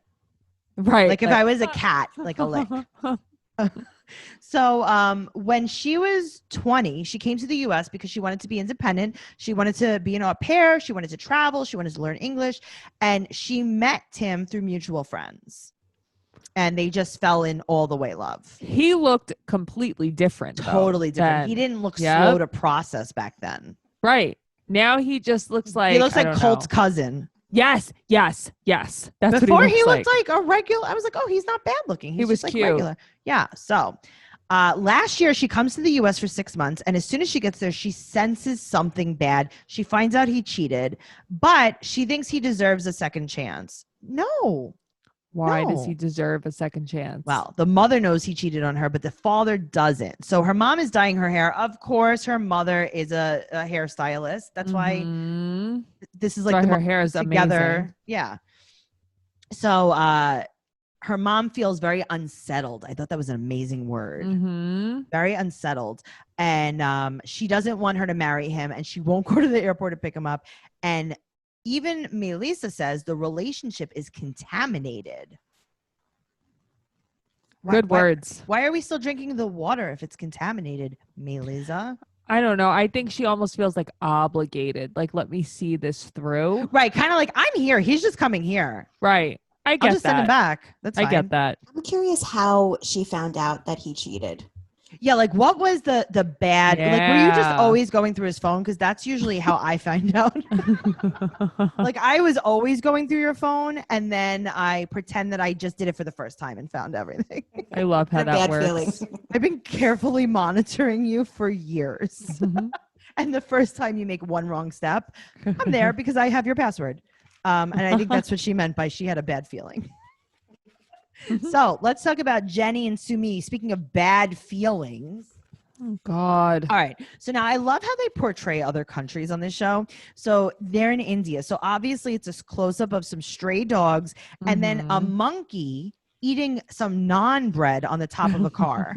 Right. Like if I was a cat, like a lick. So when she was 20, she came to the US because she wanted to be independent. She wanted to be an au pair. She wanted to travel. She wanted to learn English. And she met Tim through mutual friends. And they just fell in all the way love. He looked completely different. though, Totally different. then. He didn't look Yep. slow to process back then. Right. Now he just looks like he looks I like don't Colt's know. cousin. Yes. That's Before what he looks looked like. like a regular. I was like, oh, he's not bad looking. He's He was just like cute. regular. Yeah. So last year she comes to the US for 6 months. And as soon as she gets there, she senses something bad. She finds out he cheated, but she thinks he deserves a second chance. No. Why does No. he deserve a second chance? Well, the mother knows he cheated on her, but the father doesn't. So her mom is dyeing her hair. Of course, her mother is a hairstylist. That's why Mhm. this is That's like why the her mom hair is together. amazing. Yeah. So her mom feels very unsettled. I thought that was an amazing word. Mhm. Very unsettled. And she doesn't want her to marry him and she won't go to the airport to pick him up. And even Melissa says the relationship is contaminated. Good words. Why are we still drinking the water if it's contaminated, Melissa? I don't know. I think she almost feels like obligated. Like, let me see this through. Right. Kind of like, I'm here. He's just coming here. Right. I I'll get just send him that. back. That's I fine. get that. I'm curious how she found out that he cheated. Yeah, like what was the bad? Like, were you just Yeah. always going through his phone? Because that's usually how I find out. Like I was always going through your phone, and then I pretend that I just did it for the first time and found everything. I love how What a that bad works. feeling. I've been carefully monitoring you for years, Mhm. and the first time you make one wrong step, I'm there because I have your password. And I think that's what she meant by she had a bad feeling. So let's talk about Jenny and Sumi. Speaking of bad feelings. Oh, God. All right. So now I love how they portray other countries on this show. So they're in India. So obviously it's a close up of some stray dogs and then a monkey eating some naan bread on the top of a car.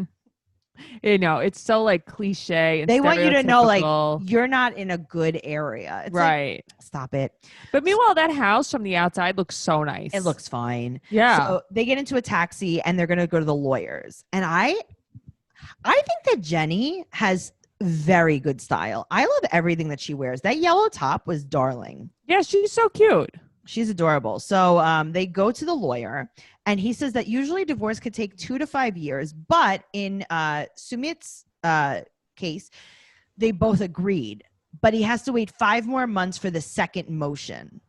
You know, it's so like cliche. And They want you to know, like, stereotypical. you're not in a good area. It's Right. like, stop it. But meanwhile, that house from the outside looks so nice. It looks fine. Yeah. So they get into a taxi and they're going to go to the lawyers. And I think that Jenny has very good style. I love everything that she wears. That yellow top was darling. Yeah, she's so cute. She's adorable. So they go to the lawyer and he says that usually divorce could take 2 to 5 years. But in Sumit's case, they both agreed. But he has to wait 5 more months for the second motion.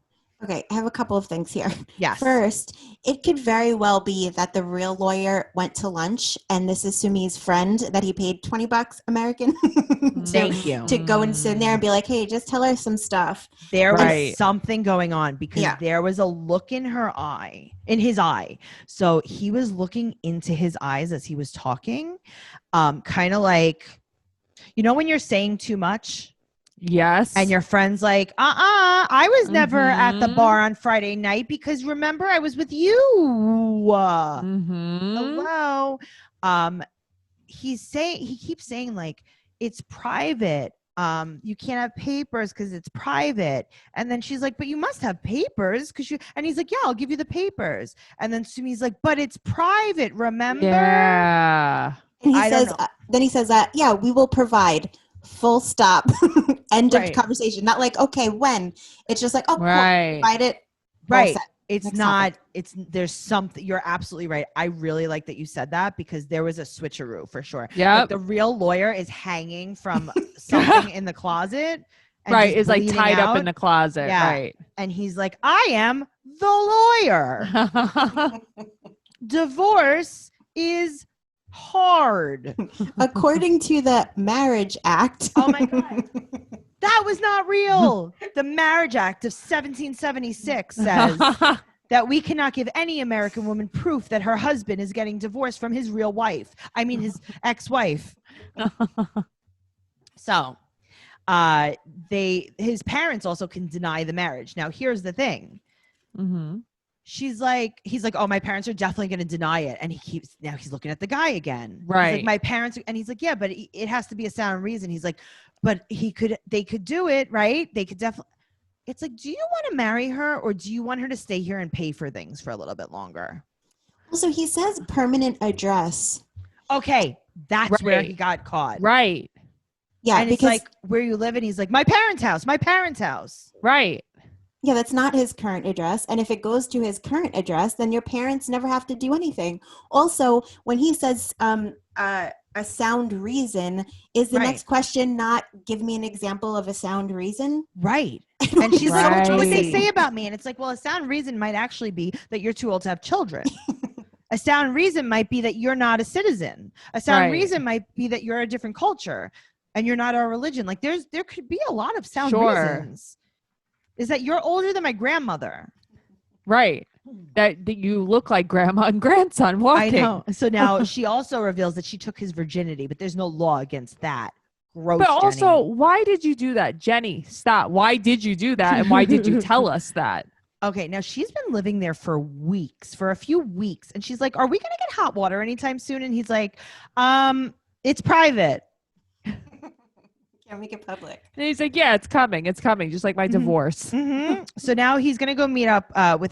Okay, I have a couple of things here. Yes. First, it could very well be that the real lawyer went to lunch and this is Sumi's friend that he paid $20 American Thank you. to go and sit in there and be like, hey, just tell her some stuff. There Right. was something going on because there was a look in his eye. So he was looking into his eyes as he was talking, kind of like, you know, when you're saying too much Yes. and your friend's like, I was never at the bar on Friday night because remember I was with you. Hello. He keeps saying like, it's private. You can't have papers because it's private. And then she's like, but you must have papers and he's like, yeah, I'll give you the papers. And then Sumi's like, but it's private, remember? Yeah. And I don't he says, yeah, we will provide. Full stop. End Right. of conversation. Not like, okay, when? It's just like, oh, Right. cool, provide it. All Right. set. It's Next not, there's something, you're absolutely right. I really like that you said that because there was a switcheroo for sure. Yep. Like the real lawyer is hanging from something in the closet. And Right. just Is like bleeding tied up in out. the closet. Yeah. Right. And he's like, I am the lawyer. Divorce is hard. According to the Marriage Act. Oh my God. That was not real. The Marriage Act of 1776 says that we cannot give any American woman proof that her husband is getting divorced from his real wife. I mean, his ex-wife. So his parents also can deny the marriage. Now, here's the thing. He's like, oh, my parents are definitely going to deny it. And now he's looking at the guy again. Right. He's like, my parents, and he's like, yeah, but it has to be a sound reason. He's like, but they could do it, right? They could definitely. It's like, do you want to marry her or do you want her to stay here and pay for things for a little bit longer? Also, he says permanent address. Okay. That's where Right. he got caught. Right. Yeah, And it's like, where you live? And he's like, my parents' house. Right. yeah, that's not his current address. And if it goes to his current address, then your parents never have to do anything. Also, when he says a sound reason, is the next question not give me an example of a sound reason? Right. And she's like, what would they Right. say about me? And it's like, well, a sound reason might actually be that you're too old to have children. A sound reason might be that you're not a citizen. A sound Right. reason might be that you're a different culture and you're not our religion. Like there could be a lot of sound Sure. reasons. Is that you're older than my grandmother. Right. That you look like grandma and grandson walking. I know. So now she also reveals that she took his virginity, but there's no law against that. Gross. But also, Jenny. why did you do that? Jenny, stop. Why did you do that? And why did you tell us that? Okay, now she's been living there for a few weeks. And she's like, are we going to get hot water anytime soon? And he's like, it's private. Can't make it public. And he's like, yeah, it's coming. It's coming. Just like my divorce. Mm-hmm. So now he's going to go meet up with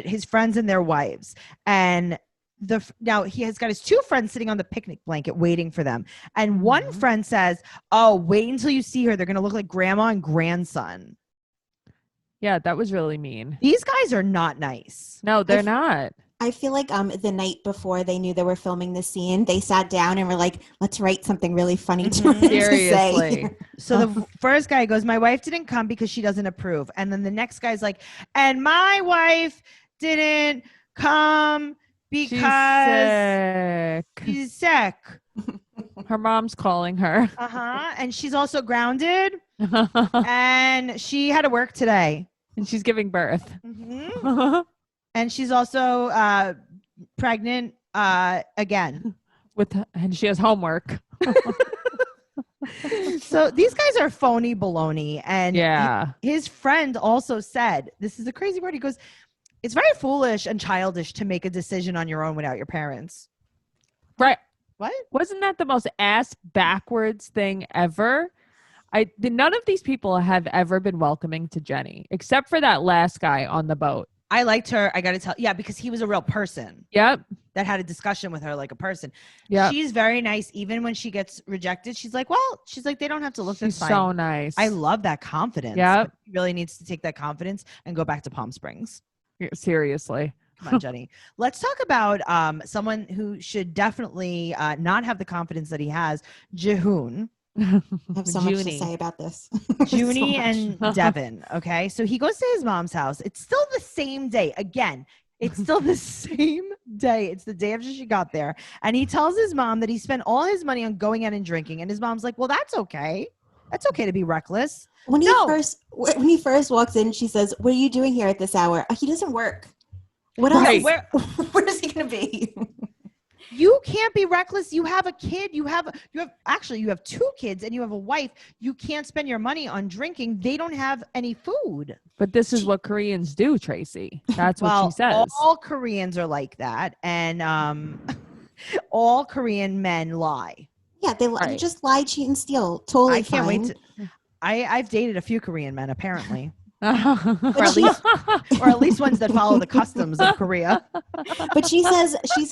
his friends and their wives. And now he has got his 2 friends sitting on the picnic blanket waiting for them. And one friend says, oh, wait until you see her. They're going to look like grandma and grandson. Yeah, that was really mean. These guys are not nice. No, they're not. I feel like the night before they knew they were filming the scene, they sat down and were like, let's write something really funny to Seriously. say. So the first guy goes, my wife didn't come because she doesn't approve. And then the next guy's like, and my wife didn't come because she's sick. Her mom's calling her. And she's also grounded and she had to work today. And she's giving birth. Mhm. And she's also pregnant again. And she has homework. So these guys are phony baloney. And Yeah. his friend also said, this is the crazy part. He goes, it's very foolish and childish to make a decision on your own without your parents. Right. What? Wasn't that the most ass backwards thing ever? None of these people have ever been welcoming to Jenny, except for that last guy on the boat. I liked her. I got to tell. Yeah, because he was a real person Yep. that had a discussion with her like a person. Yep. She's very nice. Even when she gets rejected, she's like, they don't have to look. She's That's fine. so nice. I love that confidence. Yep. He really needs to take that confidence and go back to Palm Springs. Yeah, seriously. Come on, Jenny. Let's talk about someone who should definitely not have the confidence that he has, Jihoon. I have so much to Junie. say about this. Junie So much. and Devin. Okay. So he goes to his mom's house. It's still the same day. Again, it's still the same day. It's the day after she got there. And he tells his mom that he spent all his money on going out and drinking. And his mom's like, well, that's okay. That's okay to be reckless. When he No. first walks in, she says, "What are you doing here at this hour?" He doesn't work. What else? Right. Where is he going to be? You can't be reckless. You have a kid. You have two kids and you have a wife. You can't spend your money on drinking. They don't have any food. But this is what Koreans do, Tracy. That's what Well, she says. all Koreans are like that. And all Korean men lie. Yeah, they Right. just lie, cheat, and steal. Totally I can't fine. wait to. I've dated a few Korean men apparently, But or at least ones that follow the customs of Korea. But she says, she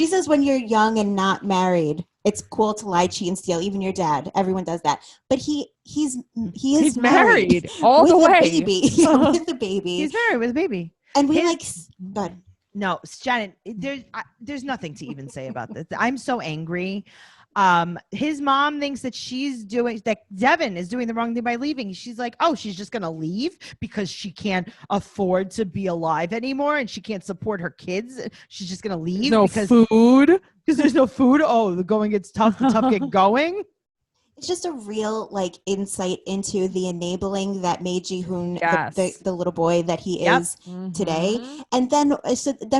says when you're young and not married, it's cool to lie, cheat, and steal. Even your dad, everyone does that. But he is He's married all with the a way. baby, with a baby, He's married with a baby. and we his- good. No, Shannon, there's nothing to even say about this. I'm so angry. His mom thinks that Devin is doing the wrong thing by leaving. She's like, oh, she's just going to leave because she can't afford to be alive anymore and she can't support her kids. She's just going to leave because food. there's no food. Oh, the going gets tough. The tough get going. It's just a real insight into the enabling that made Jihoon Yes. the little boy that he Yep. is today. And then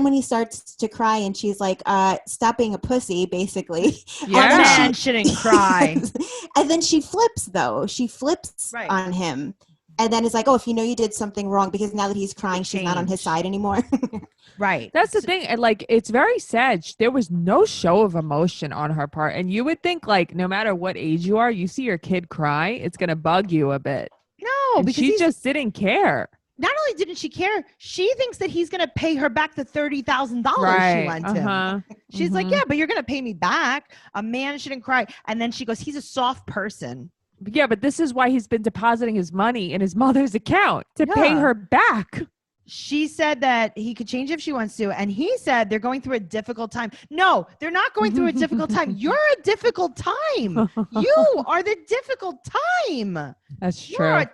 when he starts to cry and she's like, stop being a pussy, basically. Yeah. Man shouldn't cry. And then she flips though. She flips Right. on him. And then it's like, oh, if you know you did something wrong, because now that he's crying, she's not on his Change. side anymore. Right. That's the thing. And it's very sad. There was no show of emotion on her part. And you would think no matter what age you are, you see your kid cry, it's going to bug you a bit. No, And because she just didn't care. not only didn't she care, she thinks that he's going to pay her back the $30,000 she lent him. She's like, yeah, but you're going to pay me back. A man shouldn't cry. And then she goes, he's a soft person. Yeah, but this is why he's been depositing his money in his mother's account to pay Yeah. her back. She said that he could change if she wants to. And he said they're going through a difficult time. No, they're not going through a difficult time. You're a difficult time. You are the difficult time. That's You're true. a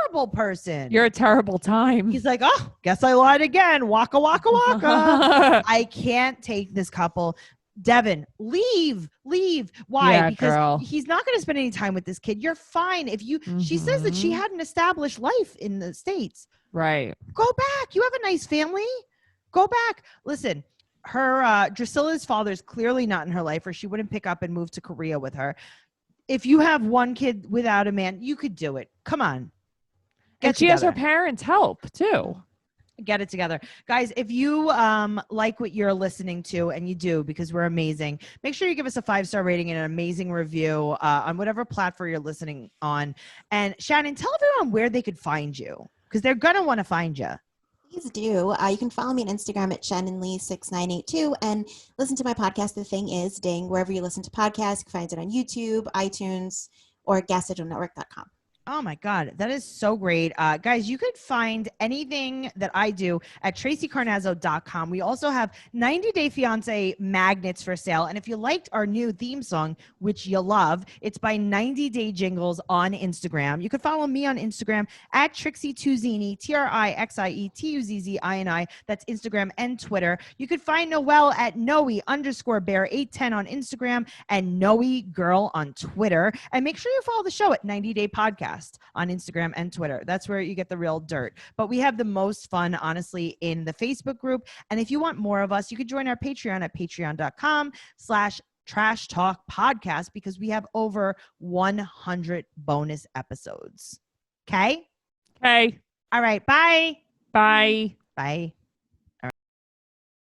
terrible person. You're a terrible time. He's like, oh, guess I lied again. Waka, waka, waka. I can't take this couple. Devin, leave. Why? Yeah, because girl. he's not going to spend any time with this kid. You're fine. She says that she had an established life in the States. Right. Go back. You have a nice family. Go back. Listen, her Drusilla's father's clearly not in her life, or she wouldn't pick up and move to Korea with her. If you have one kid without a man, you could do it. Come on. And she has her together. parents' help too. Get it together. Guys, if you like what you're listening to, and you do because we're amazing, make sure you give us a 5-star rating and an amazing review on whatever platform you're listening on. And Shannon, tell everyone where they could find you because they're going to want to find you. Please do. You can follow me on Instagram at ShannonLee6982 and listen to my podcast, The Thing Is Ding, wherever you listen to podcasts. You can find it on YouTube, iTunes, or gasdigitalnetwork.com. Oh my God, that is so great. Guys, you could find anything that I do at TraceyCarnazzo.com. We also have 90 Day Fiance magnets for sale. And if you liked our new theme song, which you love, it's by 90 Day Jingles on Instagram. You can follow me on Instagram at Trixie Tuzini, TrixieTuzini. That's Instagram and Twitter. You could find Noelle at Noe_bear810 on Instagram and Noe Girl on Twitter. And make sure you follow the show at 90 Day Podcast. Podcast on Instagram and Twitter. That's where you get the real dirt. But we have the most fun, honestly, in the Facebook group. And if you want more of us, you could join our Patreon at patreon.com/Trash Talk Podcast, because we have over 100 bonus episodes. Okay? Okay. All right. Bye. Bye. Bye.